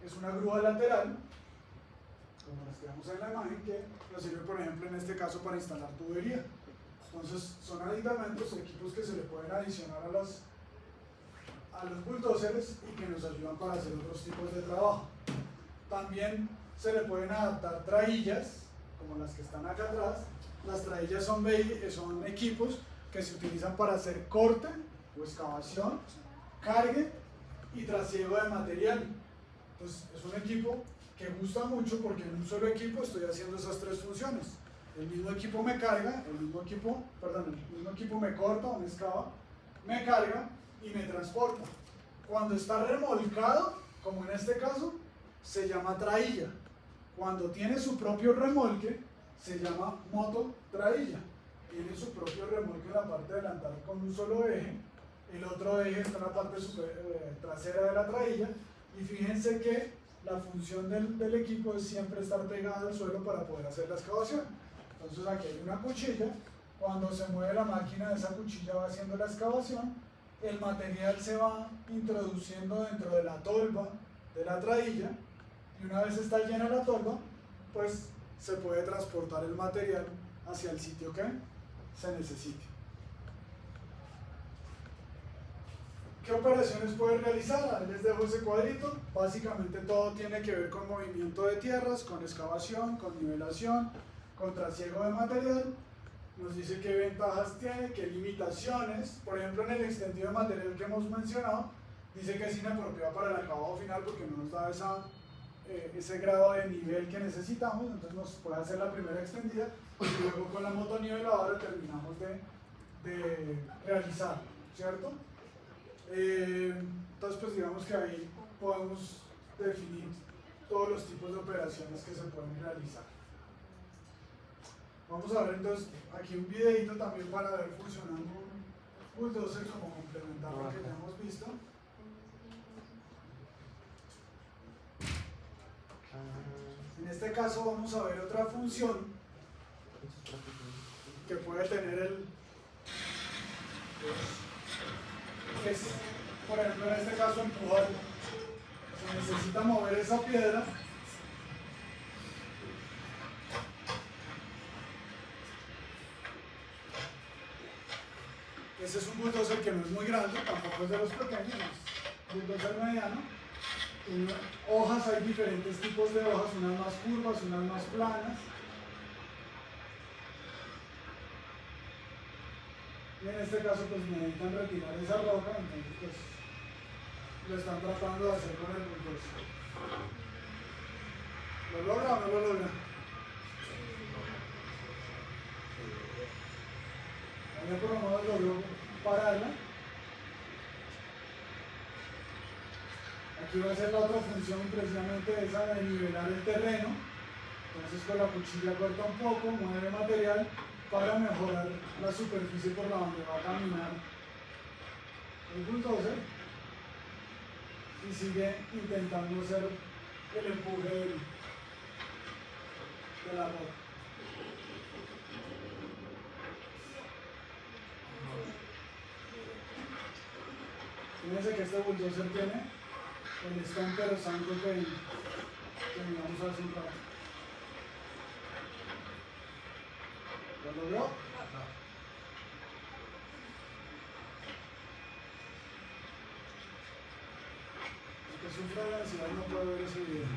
es una grúa lateral, como las que vemos en la imagen, que nos sirve por ejemplo en este caso para instalar tubería. Entonces son aditamentos, equipos que se le pueden adicionar a los bulldozers y que nos ayudan para hacer otros tipos de trabajo. También se le pueden adaptar traillas, como las que están acá atrás. Las traillas son equipos que se utilizan para hacer corte o excavación, cargue y trasiego de material. Entonces es un equipo que gusta mucho porque en un solo equipo estoy haciendo esas tres funciones. El mismo equipo me carga, el mismo equipo me corta o me excava, me carga y me transporta. Cuando está remolcado, como en este caso, se llama trailla. Cuando tiene su propio remolque, se llama mototrailla. Tiene su propio remolque en la parte delantal con un solo eje, el otro eje está en la parte trasera de la trailla, y fíjense que la función del equipo es siempre estar pegado al suelo para poder hacer la excavación. Entonces aquí hay una cuchilla, cuando se mueve la máquina, esa cuchilla va haciendo la excavación, el material se va introduciendo dentro de la tolva de la trailla, y una vez está llena la tolva, pues se puede transportar el material hacia el sitio que se necesite. ¿Qué operaciones puede realizar? Ahí les dejo ese cuadrito. Básicamente todo tiene que ver con movimiento de tierras, con excavación, con nivelación, con trasiego de material. Nos dice qué ventajas tiene, qué limitaciones. Por ejemplo, en el extendido de material que hemos mencionado, dice que es inapropiado para el acabado final porque no nos da ese grado de nivel que necesitamos. Entonces nos puede hacer la primera extendida y luego con la motoniveladora terminamos de realizar, ¿cierto? Entonces pues digamos que ahí podemos definir todos los tipos de operaciones que se pueden realizar. Vamos a ver entonces aquí un videito también para ver funcionando un bulldozer como complementar lo que ya hemos visto. En este caso vamos a ver otra función que puede tener es, por ejemplo, en este caso empujar. Se necesita mover esa piedra. Ese es un bulldozer que no es muy grande, tampoco es de los pequeños, es un bulldozer mediano. En hojas hay diferentes tipos de hojas, unas más curvas, unas más planas. Y en este caso pues necesitan retirar esa roca, entonces pues lo están tratando de hacer con el bulldozer. ¿Lo logra o no lo logra? Ahí por lo menos logró pararla. Aquí va a ser la otra función precisamente esa de nivelar el terreno. Entonces con la cuchilla corta un poco, mueve material para mejorar la superficie por la donde va a caminar el bulldozer y sigue intentando hacer el empuje de la roca. Fíjense que este bulldozer tiene el stomper o zanco que miramos hace un rato. ¿Lo logró? El que sufre de ansiedad no puede ver ese video.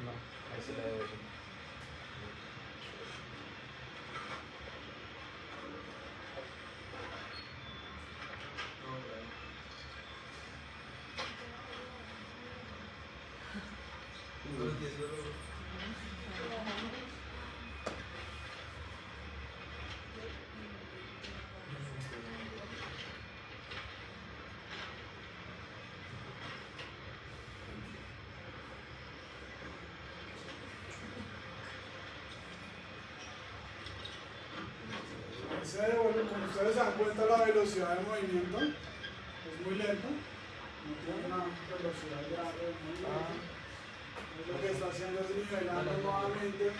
No, ahí se la debe ver. Como ustedes se dan cuenta, la velocidad de movimiento es muy lenta, no tiene una velocidad grande, muy lenta. Lo que está haciendo es nivelando nuevamente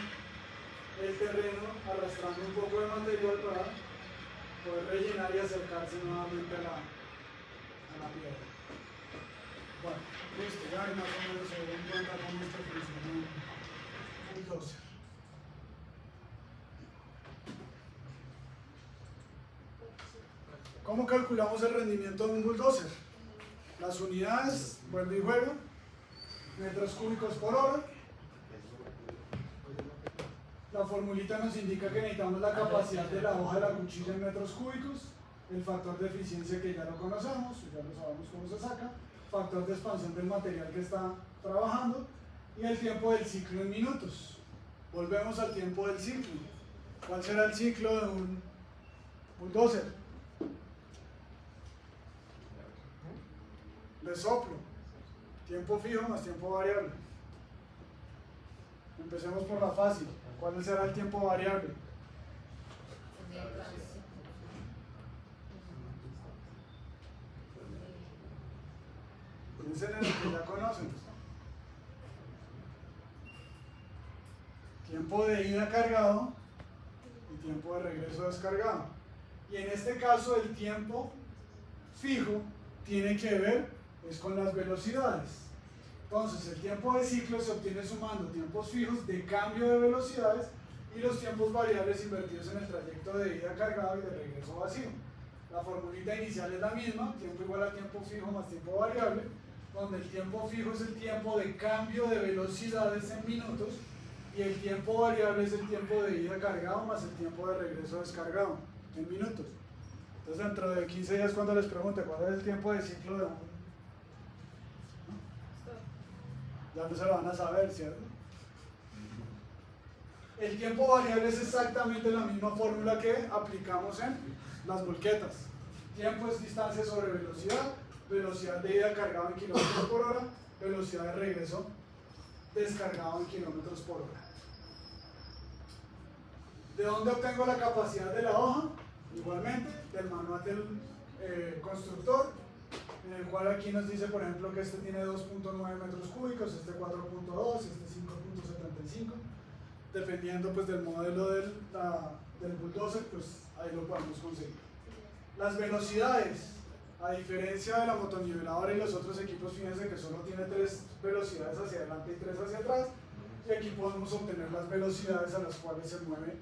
el terreno, arrastrando un poco de material para poder rellenar y acercarse nuevamente a la piedra. Bueno, listo, ya más o menos se den cuenta cómo esto funciona un bulldozer. ¿Cómo calculamos el rendimiento de un bulldozer? Las unidades, vuelvo y juego, metros cúbicos por hora. La formulita nos indica que necesitamos la capacidad de la hoja de la cuchilla en metros cúbicos, el factor de eficiencia que ya lo conocemos, ya lo sabemos cómo se saca, factor de expansión del material que está trabajando y el tiempo del ciclo en minutos. Volvemos al tiempo del ciclo. ¿Cuál será el ciclo de un bulldozer? De soplo, tiempo fijo más tiempo variable. Empecemos por la fácil. ¿Cuál será el tiempo variable? Piensen en el que ya conocen. Tiempo de ida cargado y tiempo de regreso descargado. Y en este caso el tiempo fijo tiene que ver es con las velocidades. Entonces el tiempo de ciclo se obtiene sumando tiempos fijos de cambio de velocidades y los tiempos variables invertidos en el trayecto de ida cargado y de regreso vacío. La formulita inicial es la misma, tiempo igual a tiempo fijo más tiempo variable, donde el tiempo fijo es el tiempo de cambio de velocidades en minutos y el tiempo variable es el tiempo de ida cargado más el tiempo de regreso descargado en minutos. Entonces dentro de 15 días cuando les pregunte cuál es el tiempo de ciclo de un... Ya no se lo van a saber, ¿cierto? El tiempo variable es exactamente la misma fórmula que aplicamos en las volquetas. Tiempo es distancia sobre velocidad, velocidad de ida cargado en kilómetros por hora, velocidad de regreso descargado en kilómetros por hora. ¿De dónde obtengo la capacidad de la hoja? Igualmente, del manual del constructor, en el cual aquí nos dice, por ejemplo, que este tiene 2.9 metros cúbicos, este 4.2, este 5.75, dependiendo pues del modelo del bulldozer, pues ahí lo podemos conseguir. Las velocidades, a diferencia de la motoniveladora y los otros equipos, fíjense que solo tiene 3 velocidades hacia adelante y 3 hacia atrás, y aquí podemos obtener las velocidades a las cuales se mueve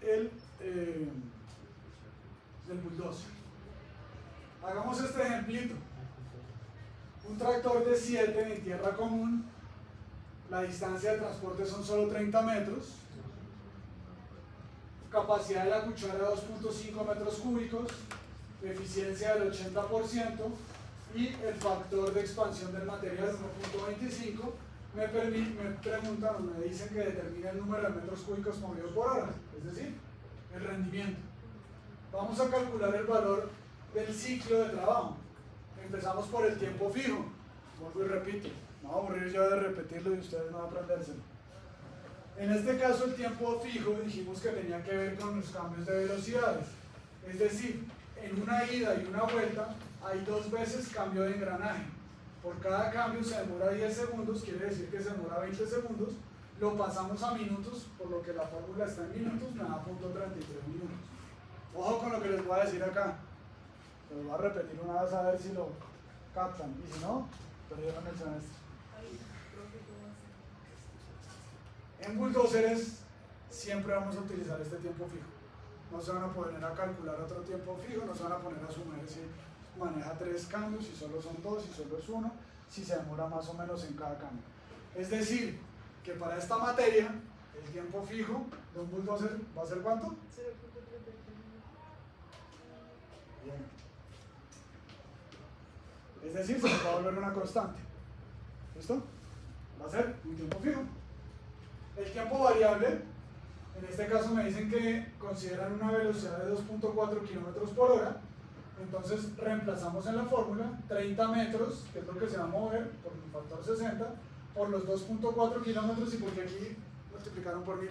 el bulldozer. Hagamos este ejemplito. Un tractor de 7 en tierra común, la distancia de transporte son solo 30 metros, capacidad de la cuchara 2.5 metros cúbicos, eficiencia del 80% y el factor de expansión del material 1.25. Me preguntan o me dicen que determine el número de metros cúbicos movidos por hora, es decir, el rendimiento. Vamos a calcular el valor del ciclo de trabajo. Empezamos por el tiempo fijo. Vuelvo y repito, no voy a aburrir yo de repetirlo y ustedes no van a aprendérselo. En este caso el tiempo fijo dijimos que tenía que ver con los cambios de velocidades. Es decir, en una ida y una vuelta hay 2 veces cambio de engranaje. Por cada cambio se demora 10 segundos, quiere decir que se demora 20 segundos. Lo pasamos a minutos, por lo que la fórmula está en minutos, me da .33 minutos. Ojo con lo que les voy a decir acá. Se lo voy a repetir una vez a ver si lo captan. Y si no, perdieron el semestre. En bulldozers siempre vamos a utilizar este tiempo fijo. No se van a poner a calcular otro tiempo fijo, no se van a poner a sumar si maneja 3 cambios, si solo son 2, si solo es 1, si se demora más o menos en cada cambio. Es decir, que para esta materia, el tiempo fijo de un bulldozer va a ser ¿cuánto? 0.33. Bien. Es decir, se nos va a volver una constante. ¿Listo? va a ser un tiempo fijo. El tiempo variable, en este caso me dicen que consideran una velocidad de 2.4 kilómetros por hora. Entonces reemplazamos en la fórmula 30 metros, que es lo que se va a mover por el factor 60, por los 2.4 kilómetros y porque aquí multiplicaron por 1000.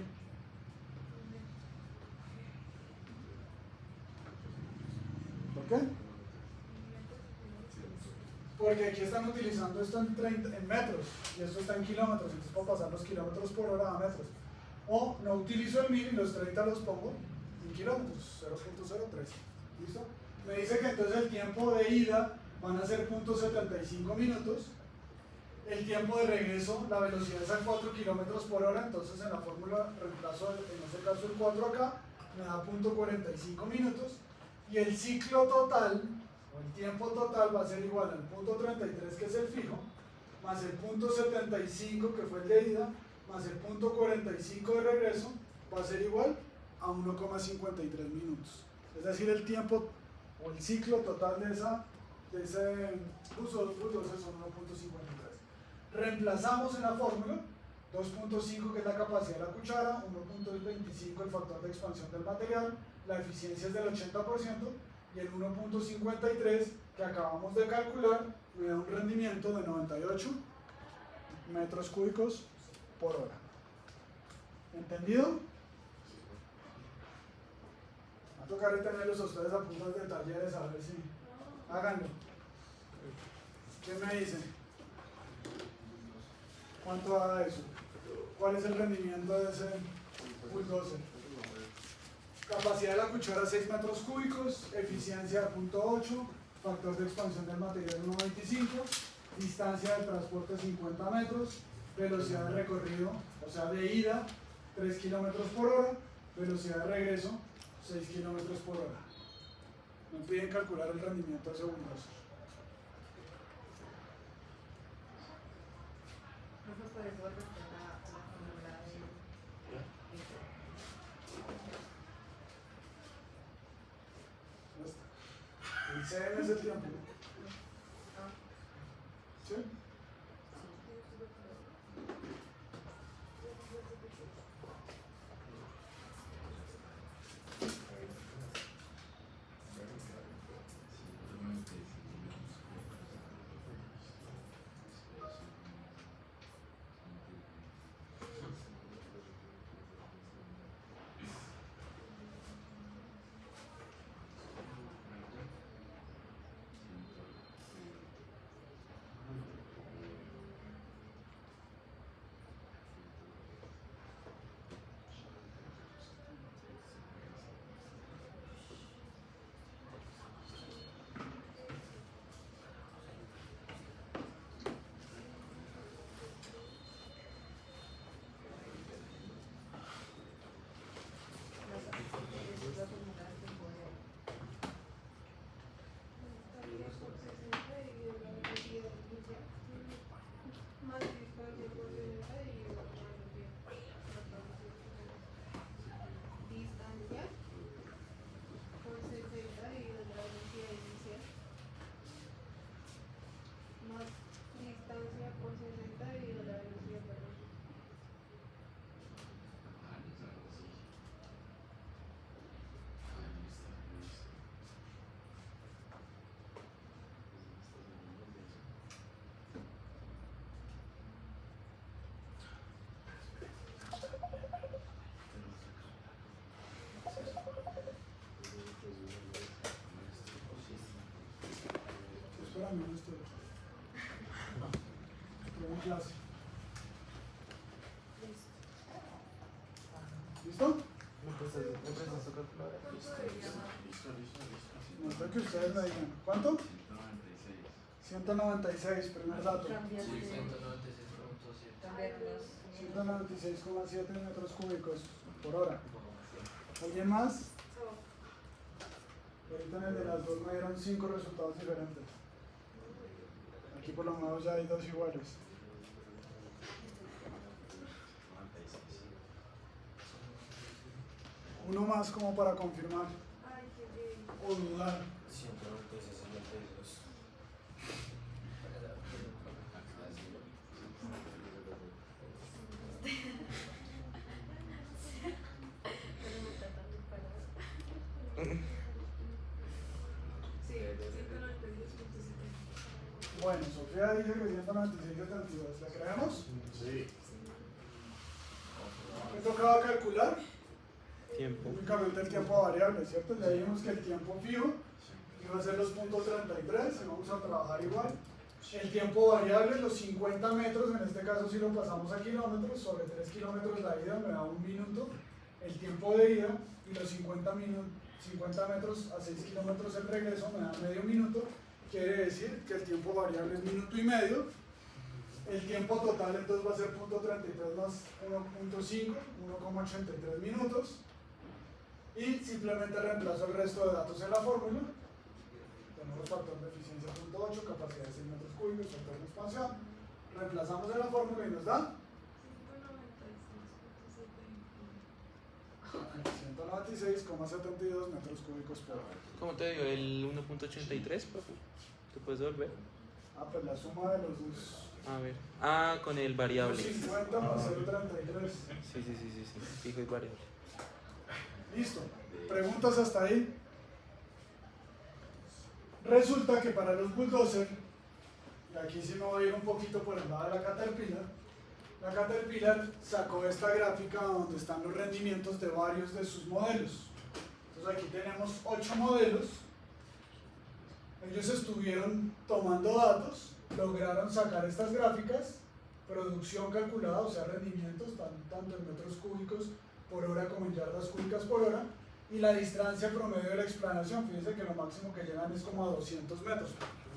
¿Por qué? Porque aquí están utilizando esto en metros y esto está en kilómetros, entonces puedo pasar los kilómetros por hora a metros. O no utilizo el 1000 y los 30 los pongo en kilómetros, 0.03. ¿Listo? Me dice que entonces el tiempo de ida van a ser 0.75 minutos. El tiempo de regreso, la velocidad es a 4 kilómetros por hora, entonces en la fórmula reemplazo en este caso el 4 acá, me da 0.45 minutos. Y el ciclo total, o el tiempo total, va a ser igual al 0.33 que es el fijo, más el 0.75 que fue el de ida, más el 0.45 de regreso, va a ser igual a 1,53 minutos. Es decir, el tiempo o el ciclo total de ese uso de son 1.53. Reemplazamos en la fórmula 2.5 que es la capacidad de la cuchara, 1.25 el factor de expansión del material, la eficiencia es del 80% y el 1.53 que acabamos de calcular me da un rendimiento de 98 metros cúbicos por hora. ¿Entendido? Va a tocar tenerlos a ustedes a puntos de talleres a ver si háganlo. ¿Qué me dice? ¿Cuánto da eso? ¿Cuál es el rendimiento de ese bulldozer? Capacidad de la cuchara 6 metros cúbicos, eficiencia 0.8, factor de expansión del material 1.25, distancia del transporte 50 metros, velocidad de recorrido, o sea de ida 3 kilómetros por hora, velocidad de regreso 6 kilómetros por hora. Me piden calcular el rendimiento de ese bulldozer. ¿No se puede volver a la fórmula de... El CM es el tiempo. ¿Sí? Espérame, no estoy. Estoy en clase. ¿Listo? ¿Me prestas tu calculadora? No sé que ustedes me digan. ¿Cuánto? 196, primer dato. Cambiar Sí, de... 196.7. Cambiar los... 196,7 metros cúbicos por hora. ¿Alguien más? Ahorita en el de las dos me dieron 5 resultados diferentes. Aquí por lo menos ya hay 2 iguales. Uno más como para confirmar o dudar. 196,72. Bueno, Sofía dice que 196.72. ¿Le creemos? Sí. Me tocaba calcular Tiempo. únicamente el tiempo variable, ¿cierto? Ya dijimos que el tiempo fijo iba a ser los puntos 33, y vamos a trabajar igual. El tiempo variable, los 50 metros, en este caso si lo pasamos a kilómetros, sobre 3 kilómetros la ida me da 1 minuto. El tiempo de ida y los 50 metros a 6 kilómetros el regreso me da medio minuto. Quiere decir que el tiempo variable es minuto y medio. El tiempo total entonces va a ser punto 33 más 1.5, 1,83 minutos. Y simplemente reemplazo el resto de datos en la fórmula. Tenemos factor de eficiencia .8, capacidad de 6 metros cúbicos, factor de expansión. Reemplazamos en la fórmula y nos da 196,72 metros cúbicos por hora. ¿Cómo te dio el 1.83, papu? ¿Te puedes devolver? Ah, pues la suma de los dos. A ver. Ah, con el variable. 50 más 0,33. Sí. Fijo y variable. Listo. ¿Preguntas hasta ahí? Resulta que para los bulldozer, y aquí sí me voy a ir un poquito por el lado de la Caterpillar sacó esta gráfica donde están los rendimientos de varios de sus modelos. Entonces aquí tenemos 8 modelos. Ellos estuvieron tomando datos, lograron sacar estas gráficas, producción calculada, o sea rendimientos, tanto en metros cúbicos por hora como en yardas cúbicas por hora, y la distancia promedio de la explanación. Fíjense que lo máximo que llegan es como a 200 metros,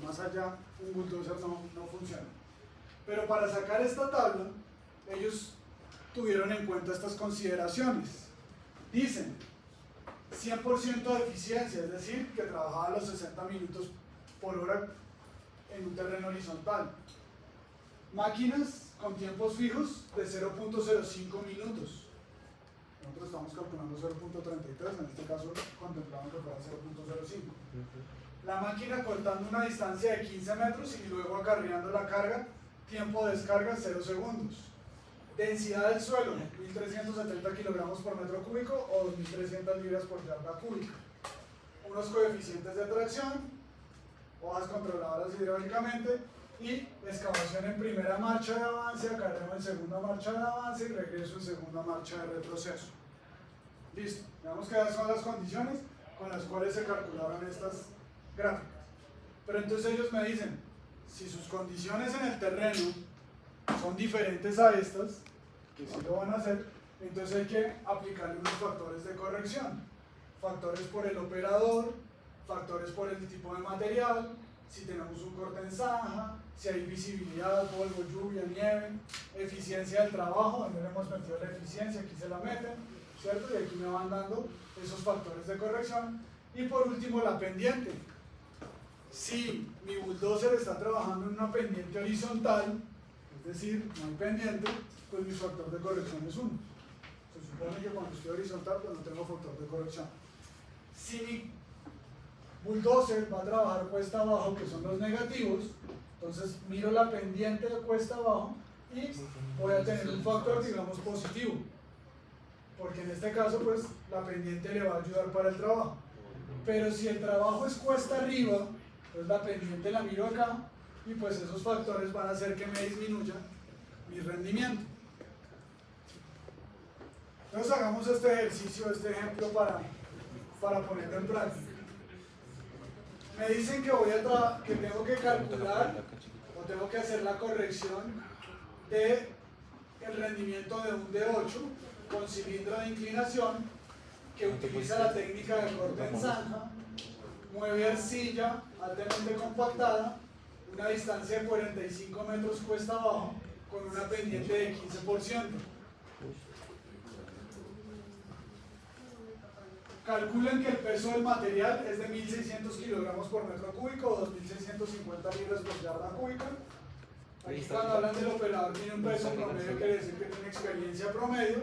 más allá un bulldozer no funciona. Pero para sacar esta tabla, ellos tuvieron en cuenta estas consideraciones. Dicen 100% de eficiencia, es decir, que trabajaba los 60 minutos por hora en un terreno horizontal. Máquinas con tiempos fijos de 0.05 minutos. Nosotros estamos calculando 0.33, en este caso contemplaban que fuera 0.05. La máquina cortando una distancia de 15 metros y luego acarreando la carga, tiempo de descarga 0 segundos. Densidad del suelo, 1.370 kilogramos por metro cúbico o 2.300 libras por yarda cúbica. Unos coeficientes de tracción, hojas controladoras hidráulicamente y excavación en primera marcha de avance, acarreo en segunda marcha de avance y regreso en segunda marcha de retroceso. Listo, veamos que esas son las condiciones con las cuales se calcularon estas gráficas. Pero entonces ellos me dicen, si sus condiciones en el terreno son diferentes a estas, que sí lo van a hacer, entonces hay que aplicarle unos factores de corrección. Factores por el operador, factores por el tipo de material, si tenemos un corte en zanja, si hay visibilidad, polvo, lluvia, nieve, eficiencia del trabajo, donde le hemos metido la eficiencia, aquí se la meten, ¿cierto? Y aquí me van dando esos factores de corrección. Y por último, la pendiente. Si mi bulldozer está trabajando en una pendiente horizontal, es decir, no hay pendiente, pues mi factor de corrección es 1. Se supone que cuando estoy horizontal, pues no tengo factor de corrección. Si mi bulldozer va a trabajar cuesta abajo, que son los negativos, entonces miro la pendiente de cuesta abajo y voy a tener un factor, digamos, positivo. Porque en este caso, pues, la pendiente le va a ayudar para el trabajo. Pero si el trabajo es cuesta arriba, pues la pendiente la miro acá y pues esos factores van a hacer que me disminuya mi rendimiento. Entonces hagamos este ejercicio, este ejemplo para ponerlo en práctica. Me dicen que tengo que calcular o tengo que hacer la corrección de el rendimiento de un D8 con cilindro de inclinación que utiliza la técnica de corte en zanja, mueve arcilla altamente compactada, una distancia de 45 metros cuesta abajo con una pendiente de 15%. Calculen que el peso del material es de 1.600 kilogramos por metro cúbico o 2.650 libras por yarda cúbica. Aquí cuando hablan del operador tiene un peso promedio, quiere decir que tiene experiencia promedio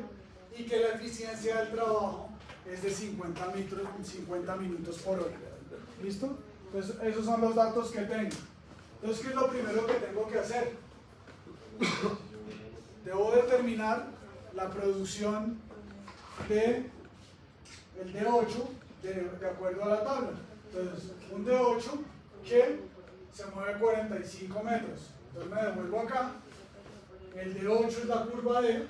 y que la eficiencia del trabajo es de 50 minutos por hora. ¿Listo? Entonces esos son los datos que tengo. Entonces, ¿qué es lo primero que tengo que hacer? Debo determinar la producción de el D8 de acuerdo a la tabla. Entonces, un D8 que se mueve 45 metros. Entonces me devuelvo acá. El de 8 es la curva D.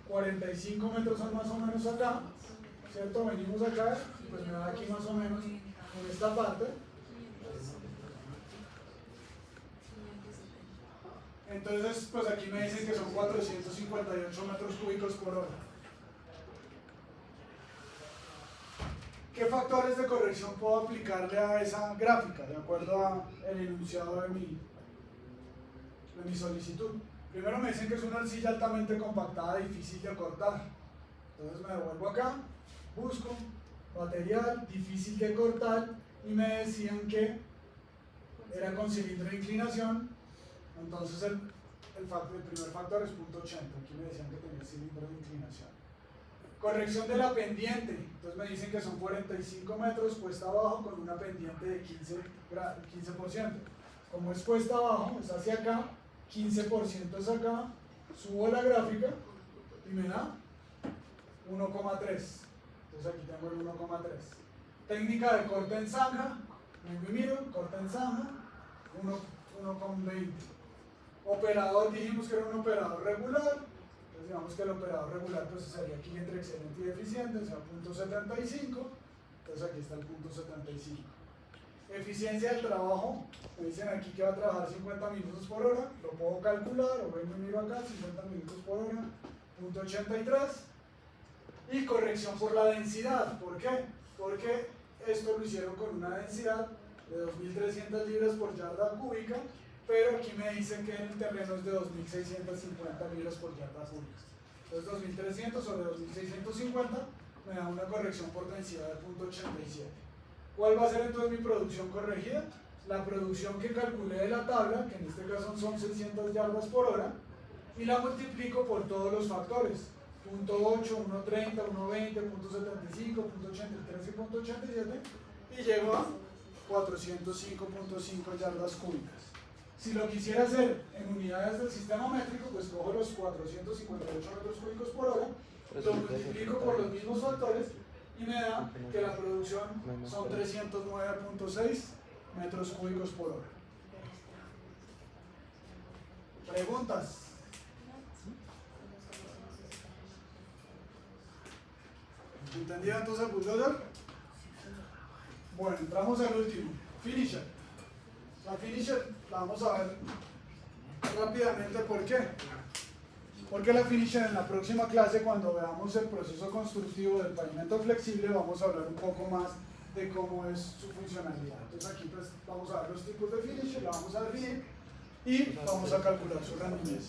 45 metros son más o menos acá. ¿Cierto? Venimos acá y pues me da aquí más o menos en esta parte. Entonces, pues aquí me dicen que son 458 metros cúbicos por hora. ¿Qué factores de corrección puedo aplicarle a esa gráfica de acuerdo al enunciado de mi solicitud? Primero me dicen que es una arcilla altamente compactada, difícil de cortar. Entonces me devuelvo acá, busco material, difícil de cortar, y me decían que era con cilindro de inclinación. Entonces el primer factor es 0.80. Aquí me decían que tenía cilindro de inclinación. Corrección de la pendiente. Entonces me dicen que son 45 metros cuesta abajo con una pendiente de 15%. Como es cuesta abajo, es hacia acá, 15% es acá, subo la gráfica y me da 1,3. Entonces aquí tengo el 1,3. Técnica de corte en zanja. Me miro, corte en zanja, 1,20. Operador, dijimos que era un operador regular. Entonces digamos que el operador regular pues sería aquí entre excelente y deficiente, o sea, 0.75. Entonces aquí está el 0.75. Eficiencia del trabajo, me dicen aquí que va a trabajar 50 minutos por hora, lo puedo calcular, o vengo y miro acá, 50 minutos por hora, 0.83. Y corrección por la densidad. ¿Por qué? Porque esto lo hicieron con una densidad de 2.300 libras por yarda cúbica, pero aquí me dicen que el terreno es de 2.650 libras por yarda cúbica. Entonces 2.300 sobre 2.650 me da una corrección por densidad de 0.87. ¿Cuál va a ser entonces mi producción corregida? La producción que calculé de la tabla, que en este caso son 600 yardas por hora, y la multiplico por todos los factores. 0.8, 1.30, 1.20, 0.75, 0.83 y 0.87, y llego a 405.5 yardas cúbicas. Si lo quisiera hacer en unidades del sistema métrico, pues cojo los 458 metros cúbicos por hora, lo multiplico por los mismos factores y me da que la producción son 309.6 metros cúbicos por hora. ¿Preguntas? ¿Entendido entonces el bulldozer? Bueno, entramos al último, finisher. La finisher la vamos a ver rápidamente. ¿Por qué? Porque la finisher en la próxima clase, cuando veamos el proceso constructivo del pavimento flexible, vamos a hablar un poco más de cómo es su funcionalidad. Entonces aquí pues vamos a ver los tipos de finisher, la vamos a definir y vamos a calcular su rendimiento.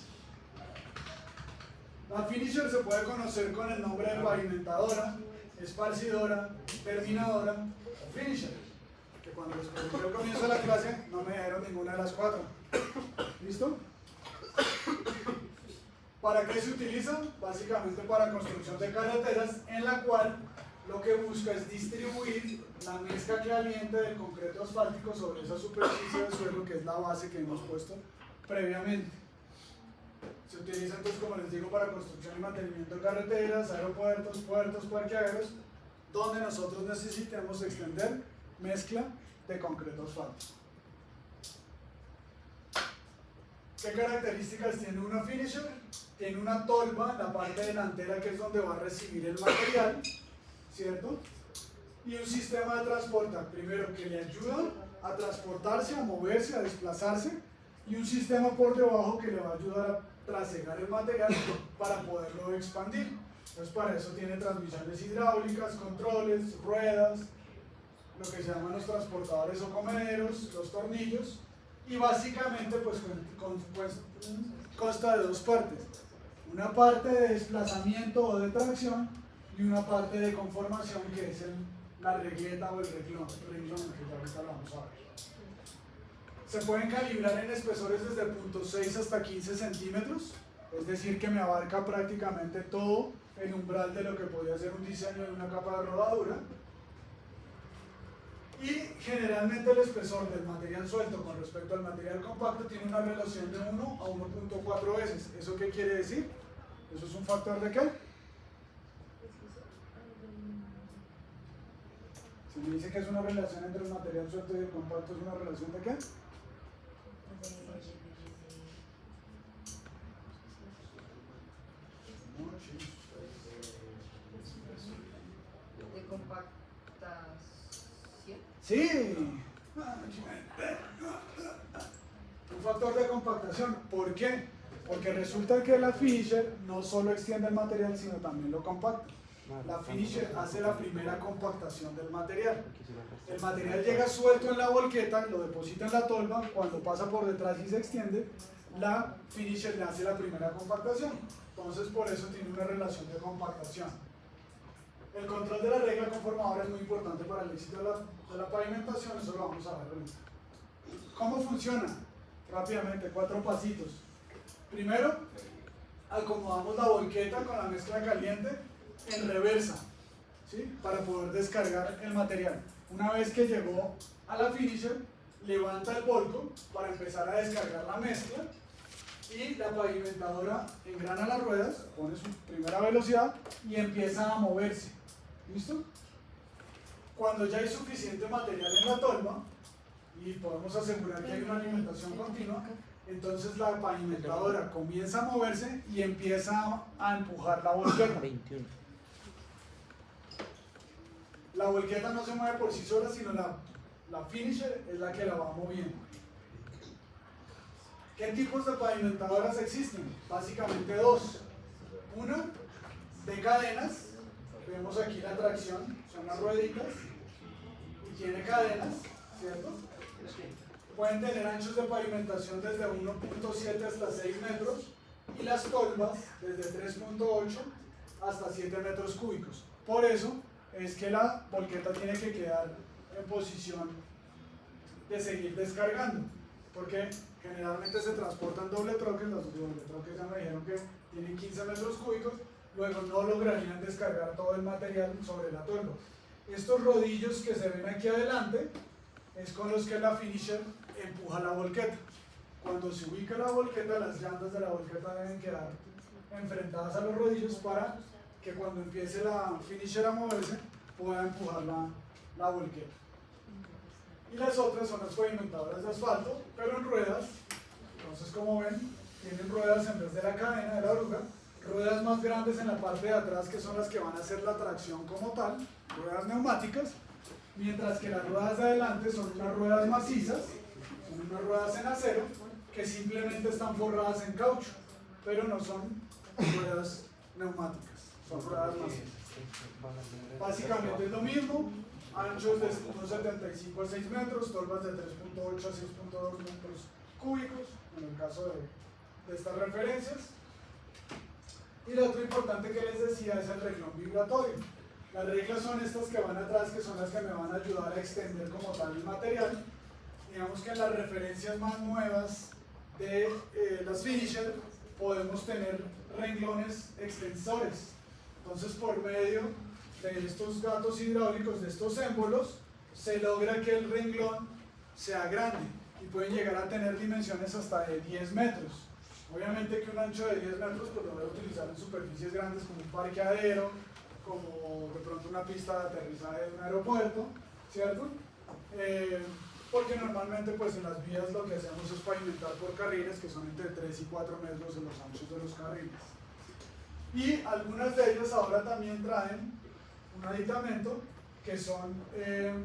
La finisher se puede conocer con el nombre de pavimentadora, esparcidora, terminadora o finisher, que cuando les pregunté al comienzo de la clase no me dijeron ninguna de las cuatro. ¿Listo? ¿Para qué se utiliza? Básicamente para construcción de carreteras, en la cual lo que busca es distribuir la mezcla caliente del concreto asfáltico sobre esa superficie del suelo que es la base que hemos puesto previamente. Se utiliza entonces, como les digo, para construcción y mantenimiento de carreteras, aeropuertos, puertos, parqueaderos, donde nosotros necesitemos extender mezcla de concreto asfáltico. ¿Qué características tiene una finisher? Tiene una tolva en la parte delantera, que es donde va a recibir el material, ¿cierto? Y un sistema de transporte, primero, que le ayuda a transportarse, a moverse, a desplazarse, y un sistema por debajo que le va a ayudar a trasegar el material para poderlo expandir. Entonces para eso tiene transmisiones hidráulicas, controles, ruedas, lo que se llaman los transportadores o comederos, los tornillos, y básicamente pues consta de dos partes. Una parte de desplazamiento o de tracción y una parte de conformación, que es la regleta o el renglón, que ya ahorita lo vamos a ver. Se pueden calibrar en espesores desde 0.6 hasta 15 centímetros, es decir que me abarca prácticamente todo el umbral de lo que podría ser un diseño de una capa de rodadura. Y generalmente el espesor del material suelto con respecto al material compacto tiene una relación de 1 a 1.4 veces. ¿Eso qué quiere decir? ¿Eso es un factor de qué? Si me dice que es una relación entre el material suelto y el compacto, ¿es una relación de qué? Sí. Un factor de compactación. ¿Por qué? Porque resulta que la finisher no solo extiende el material, sino también lo compacta. La finisher hace la primera compactación del material. El material llega suelto en la volqueta, lo deposita en la tolva, cuando pasa por detrás y se extiende, la finisher le hace la primera compactación. Entonces por eso tiene una relación de compactación. El control de la regla conformadora es muy importante para el éxito de la pavimentación, eso lo vamos a ver ahorita. ¿Cómo funciona? Rápidamente, 4 pasitos. Primero, acomodamos la volqueta con la mezcla caliente en reversa, ¿sí? Para poder descargar el material. Una vez que llegó a la finisher, levanta el volco para empezar a descargar la mezcla y la pavimentadora engrana las ruedas, pone su primera velocidad y empieza a moverse. ¿Listo? Cuando ya hay suficiente material en la tolva y podemos asegurar que hay una alimentación continua, entonces la pavimentadora comienza a moverse y empieza a empujar la volqueta. 21. La volqueta no se mueve por sí sola, sino la finisher es la que la va moviendo. ¿Qué tipos de pavimentadoras existen? Básicamente 2. Una de cadenas, vemos aquí la tracción, son las rueditas, y tiene cadenas, ¿cierto? Pueden tener anchos de pavimentación desde 1.7 hasta 6 metros y las tolvas desde 3.8 hasta 7 metros cúbicos. Por eso es que la volqueta tiene que quedar en posición de seguir descargando, porque generalmente se transportan doble troques, los doble troques ya me dijeron que tienen 15 metros cúbicos, luego no lograrían descargar todo el material sobre la tolva. Estos rodillos que se ven aquí adelante es con los que la finisher empuja la volqueta. Cuando se ubica la volqueta, las llantas de la volqueta deben quedar enfrentadas a los rodillos para que cuando empiece la finisher a moverse pueda empujar la volqueta. Y las otras son las pavimentadoras de asfalto, pero en ruedas. Entonces, como ven, tienen ruedas en vez de la cadena de la oruga, ruedas más grandes en la parte de atrás que son las que van a hacer la tracción como tal, ruedas neumáticas, mientras que las ruedas de adelante son unas ruedas macizas, son unas ruedas en acero que simplemente están forradas en caucho, pero no son ruedas neumáticas, son ruedas macizas. Básicamente es lo mismo, anchos de 1.75 a 6 metros, tolvas de 3.8 a 6.2 metros cúbicos, en el caso de estas referencias. Y lo otro importante que les decía es el reglón vibratorio. Las reglas son estas que van atrás, que son las que me van a ayudar a extender como tal el material. Digamos que en las referencias más nuevas de las finisher podemos tener renglones extensores. Entonces, por medio de estos gatos hidráulicos, de estos émbolos, se logra que el renglón sea grande y pueden llegar a tener dimensiones hasta de 10 metros. Obviamente que un ancho de 10 metros pues lo voy a utilizar en superficies grandes como un parqueadero, como de pronto una pista de aterrizaje de un aeropuerto, ¿cierto? Porque normalmente pues en las vías lo que hacemos es pavimentar por carriles que son entre 3 y 4 metros en los anchos de los carriles. Y algunas de ellas ahora también traen un aditamento que son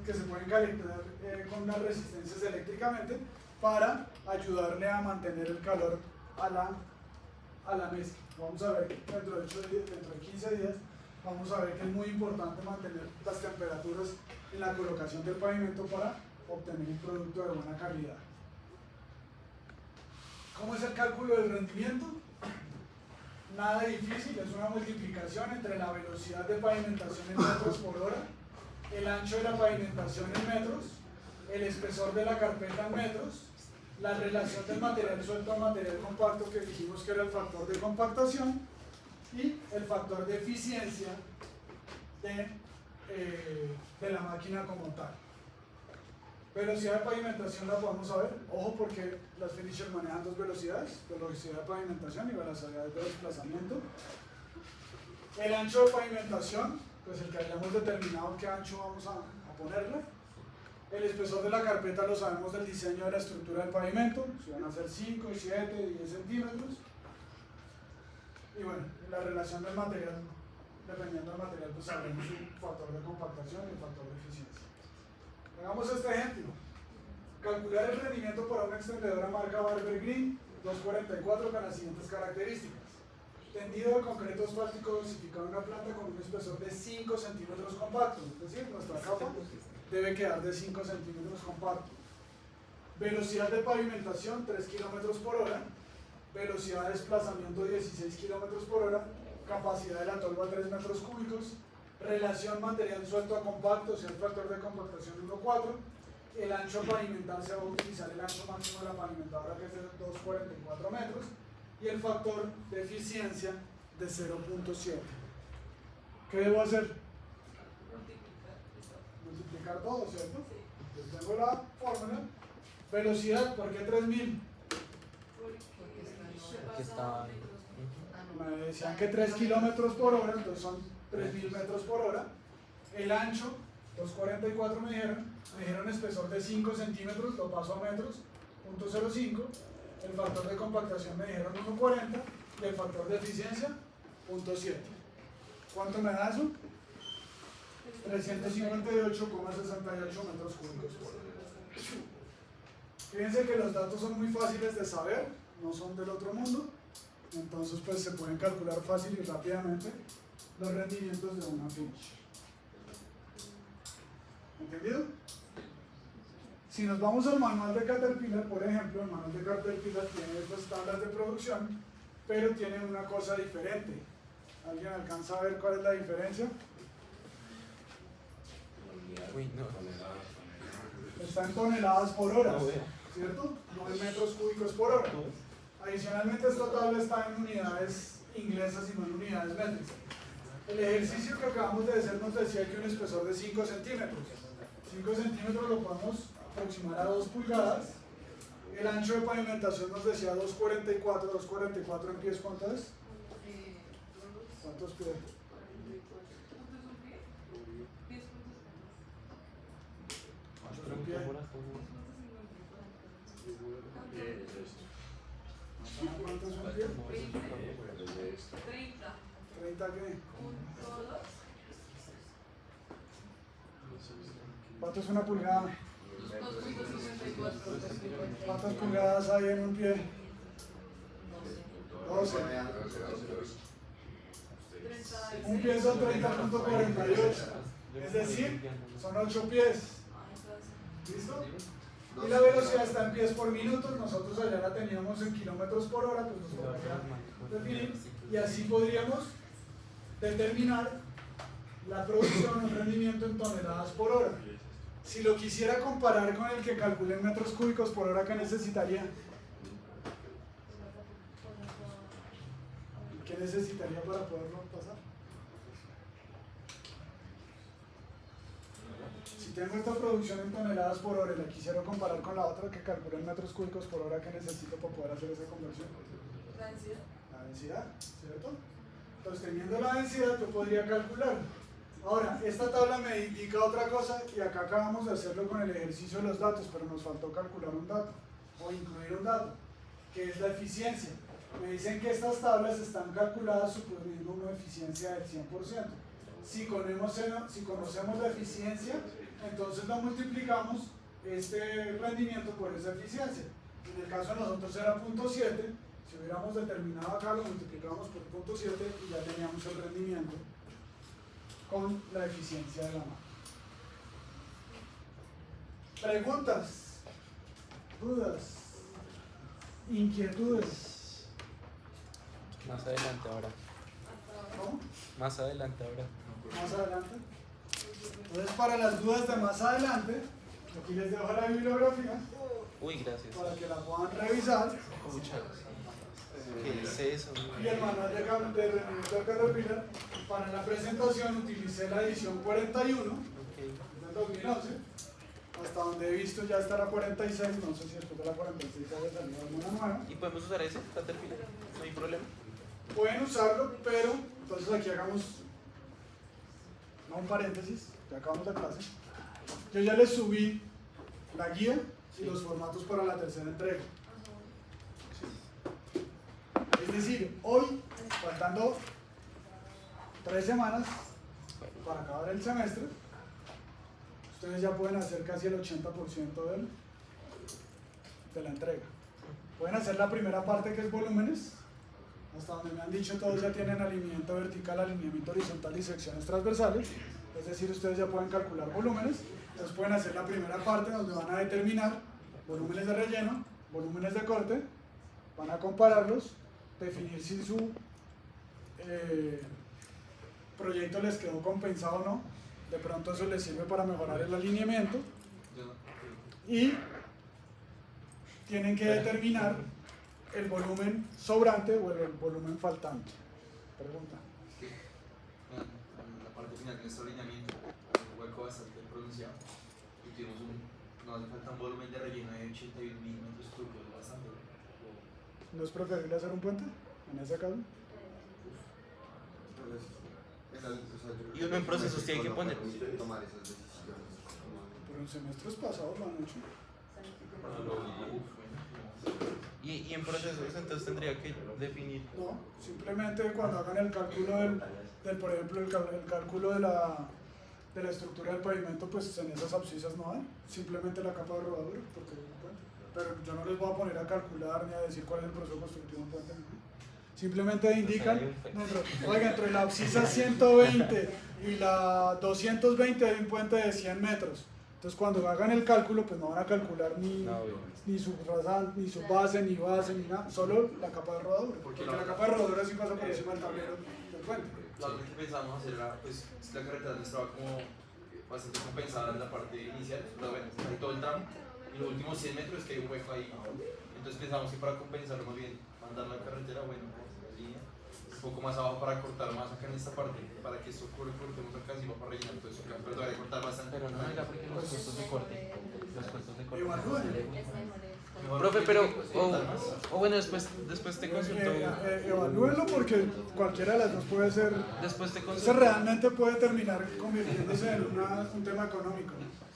que se pueden calentar con unas resistencias eléctricamente para ayudarle a mantener el calor a la mezcla. Vamos a ver dentro de 15 días vamos a ver que es muy importante mantener las temperaturas en la colocación del pavimento para obtener un producto de buena calidad. ¿Cómo es el cálculo del rendimiento? Nada difícil, es una multiplicación entre la velocidad de pavimentación en metros por hora, el ancho de la pavimentación en metros, el espesor de la carpeta en metros, la relación del material suelto al material compacto que dijimos que era el factor de compactación y el factor de eficiencia de la máquina como tal. Velocidad de pavimentación la podemos saber, ojo porque las finisher manejan dos velocidades, velocidad de pavimentación y velocidad de desplazamiento. El ancho de pavimentación, pues el que hayamos determinado qué ancho vamos a ponerle. El espesor de la carpeta lo sabemos del diseño de la estructura del pavimento, si van a ser 5, 7, 10 centímetros. Y bueno, la relación del material, dependiendo del material, pues sabremos un factor de compactación y un factor de eficiencia. Hagamos este ejemplo. Calcular el rendimiento para una extendedora marca Barber Green 244 con las siguientes características. Tendido de concreto asfáltico dosificado en una planta con un espesor de 5 centímetros compacto, es decir, nuestra capa debe quedar de 5 centímetros compacto. Velocidad de pavimentación 3 kilómetros por hora, velocidad de desplazamiento 16 kilómetros por hora, capacidad de la tolva 3 metros cúbicos, relación material suelto a compacto, o sea, el factor de compactación 1,4, el ancho a pavimentar se va a utilizar el ancho máximo de la pavimentadora que es de 2,44 metros, y el factor de eficiencia de 0,7. ¿Qué debo hacer? Multiplicar todo, ¿cierto? Yo tengo la fórmula. Velocidad, ¿por qué 3000? Porque está. Me decían que 3 kilómetros por hora, entonces son 3000 metros por hora. El ancho, 2,44 me dijeron espesor de 5 centímetros, lo paso a metros, 0,05. El factor de compactación me dijeron 1,40 y el factor de eficiencia 0,7. ¿Cuánto me da eso? 358,68 metros cúbicos por hora. Fíjense que los datos son muy fáciles de saber, no son del otro mundo, entonces pues se pueden calcular fácil y rápidamente los rendimientos de una finish. ¿Entendido? Si nos vamos al manual de Caterpillar, por ejemplo, el manual de Caterpillar tiene estas tablas de producción, pero tiene una cosa diferente. ¿Alguien alcanza a ver cuál es la diferencia? Uy, no. Está en toneladas por hora, ¿cierto? No en metros cúbicos por hora. Adicionalmente, esta tabla está en unidades inglesas y no en unidades métricas. El ejercicio que acabamos de hacer nos decía que un espesor de 5 centímetros. 5 centímetros lo podemos aproximar a 2 pulgadas. El ancho de pavimentación nos decía 2,44. 2,44 en pies, ¿cuánto es? ¿Cuántos pies? ¿Cuántos son pies? 30. ¿30 qué? ¿Cuánto es una pulgada? 2,54. ¿Cuántas pulgadas hay en un pie? 12. Un pie son 30,48. Es decir, son 8 pies. ¿Listo? Y la velocidad está en pies por minuto. Nosotros allá la teníamos en kilómetros por hora, pues nos tocaría definir. Y así podríamos determinar la producción o el rendimiento en toneladas por hora. Si lo quisiera comparar con el que calculé en metros cúbicos por hora, ¿qué necesitaría? ¿Qué necesitaría para poderlo pasar? Si tengo esta producción en toneladas por hora y la quisiera comparar con la otra que calculé en metros cúbicos por hora, ¿qué necesito para poder hacer esa conversión? La densidad. La densidad, ¿cierto? Entonces, teniendo la densidad, yo podría calcular. Ahora, esta tabla me indica otra cosa y acá acabamos de hacerlo con el ejercicio de los datos, pero nos faltó calcular un dato o incluir un dato, que es la eficiencia. Me dicen que estas tablas están calculadas suponiendo una eficiencia del 100%. Si conocemos la eficiencia, entonces lo multiplicamos este rendimiento por esa eficiencia. En el caso de nosotros era 0,7, si hubiéramos determinado acá lo multiplicamos por 0,7 y ya teníamos el rendimiento con la eficiencia de la máquina. Preguntas, dudas, inquietudes. Más adelante ahora. ¿Cómo? Más adelante ahora. Más adelante. Entonces, para las dudas de más adelante, aquí les dejo la bibliografía Uy, gracias. para que la puedan revisar. ¿Qué es eso? Y el manual de rendimiento de Caterpillar. Para la presentación utilicé la edición 41 del 2011. Hasta donde he visto ya está la 46. No sé si después de la 46 haya salido alguna nueva. ¿Y podemos usar ese Caterpillar? No hay problema. Pueden usarlo, pero entonces aquí hagamos un paréntesis. Ya acabamos la clase. Yo ya les subí la guía y los formatos para la tercera entrega. Es decir, hoy, faltando 3 semanas para acabar el semestre, ustedes ya pueden hacer casi el 80% de la entrega. Pueden hacer la primera parte, que es volúmenes. Hasta donde me han dicho, todos ya tienen alineamiento vertical, alineamiento horizontal y secciones transversales. Es decir, ustedes ya pueden calcular volúmenes. Entonces pueden hacer la primera parte donde van a determinar volúmenes de relleno, volúmenes de corte, van a compararlos, definir si su proyecto les quedó compensado o no. De pronto eso les sirve para mejorar el alineamiento. Y tienen que determinar el volumen sobrante o el volumen faltante. Pregunta. En la parte final de nuestro alineamiento, un hueco bastante pronunciado, y tuvimos nos hace falta un volumen de relleno de 81 milímetros cúbicos, bastante. ¿No es preferible hacer un puente en ese caso? Y uno en procesos tiene que poner. Tomar esas decisiones. Pero en semestres pasados lo han hecho. Y en procesos entonces tendría que definir. No, simplemente cuando hagan el cálculo del por ejemplo, el cálculo de la estructura del pavimento, pues en esas abscisas no hay, simplemente la capa de rodadura, porque es un puente. Pero yo no les voy a poner a calcular ni a decir cuál es el proceso constructivo de un puente. Simplemente indican, entre la abscisa 120 y la 220 hay un puente de 100 metros. Entonces cuando hagan el cálculo, pues no van a calcular ni su rasante, ni su base, ni nada, solo la capa de rodadura. Porque la capa de rodadura sí pasa por encima del tablero del puente. La otra que pensábamos hacer era, pues, la carretera estaba como bastante compensada en la parte inicial, hay todo el tramo, y los últimos 100 metros que hay un hueco ahí. Entonces pensamos que para compensarlo más bien, mandar la carretera, la línea, un poco más abajo para cortar más acá en esta parte, para que esto cortemos acá encima para rellenar todo eso acá, pero todavía cortar bastante. Pero no era porque los costos de corte. Los costos de corte. Mejor Profe, que- pero, cortar más. o bueno, después te consulto. Evalúenlo porque cualquiera de las dos puede ser. Después te Eso consulto. realmente puede terminar convirtiéndose en un tema económico.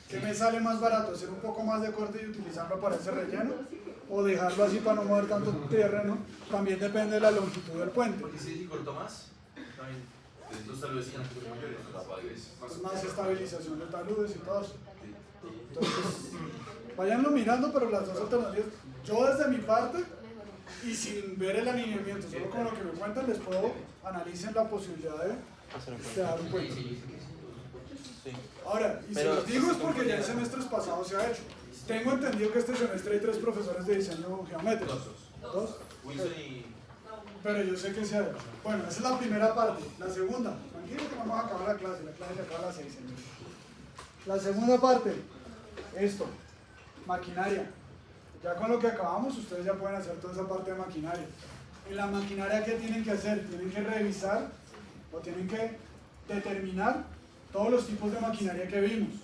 ¿Qué me sale más barato? ¿Hacer un poco más de corte y utilizarlo para ese relleno? ¿O dejarlo así para no mover tanto terreno? También depende de la longitud del puente. Porque si cortó más, también los taludes siguen un poco mayores. Es más estabilización de taludes y todo eso. Entonces, váyanlo mirando, pero las dos alternativas. Yo desde mi parte, y sin ver el alineamiento, solo con lo que me cuentan, les puedo analicen la posibilidad de dar un puente. Sí. Ahora, y Pero- se los digo es porque ya en semestres pasados se ha hecho. Tengo entendido que este semestre hay 3 profesores de diseño geométrico. ¿Dos? Wilson y... Pero yo sé que se ha hecho. Bueno, esa es la primera parte. La segunda, tranquilo que vamos a acabar la clase se acaba a las 6, señores. La segunda parte, esto, maquinaria. Ya con lo que acabamos, ustedes ya pueden hacer toda esa parte de maquinaria. En la maquinaria, ¿qué tienen que hacer? Tienen que revisar o tienen que determinar todos los tipos de maquinaria que vimos.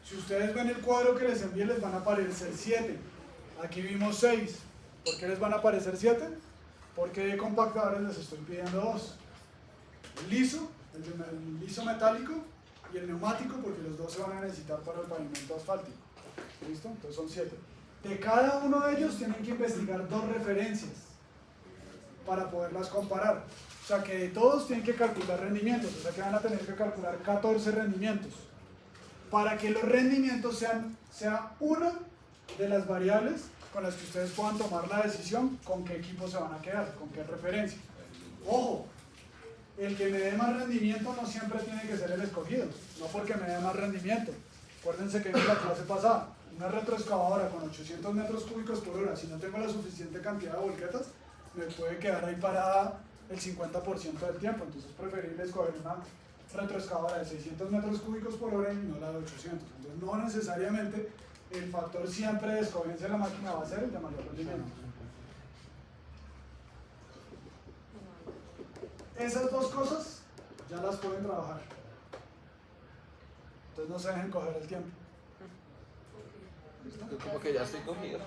Si ustedes ven el cuadro que les envié, les van a aparecer 7. Aquí vimos 6. ¿Por qué les van a aparecer 7? Porque de compactadores les estoy pidiendo 2. El liso, el liso metálico y el neumático, porque los dos se van a necesitar para el pavimento asfáltico. ¿Listo? Entonces son 7. De cada uno de ellos tienen que investigar 2 referencias para poderlas comparar. O sea que de todos tienen que calcular rendimientos, o sea que van a tener que calcular 14 rendimientos. Para que los rendimientos sea una de las variables con las que ustedes puedan tomar la decisión con qué equipo se van a quedar, con qué referencia. Ojo, el que me dé más rendimiento no siempre tiene que ser el escogido, no porque me dé más rendimiento. Acuérdense que en la clase pasada, una retroexcavadora con 800 metros cúbicos por hora, si no tengo la suficiente cantidad de volquetas, me puede quedar ahí parada el 50% del tiempo. Entonces es preferible escoger una retroexcavadora de 600 metros cúbicos por hora y no la de 800. Entonces no necesariamente el factor siempre de escogencia de la máquina va a ser el de mayor rendimiento. Esas dos cosas ya las pueden trabajar. Entonces no se dejen coger el tiempo. ¿Listo? Como que ya estoy cogido.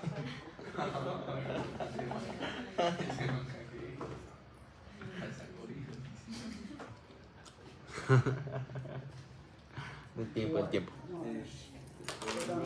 El tiempo. No,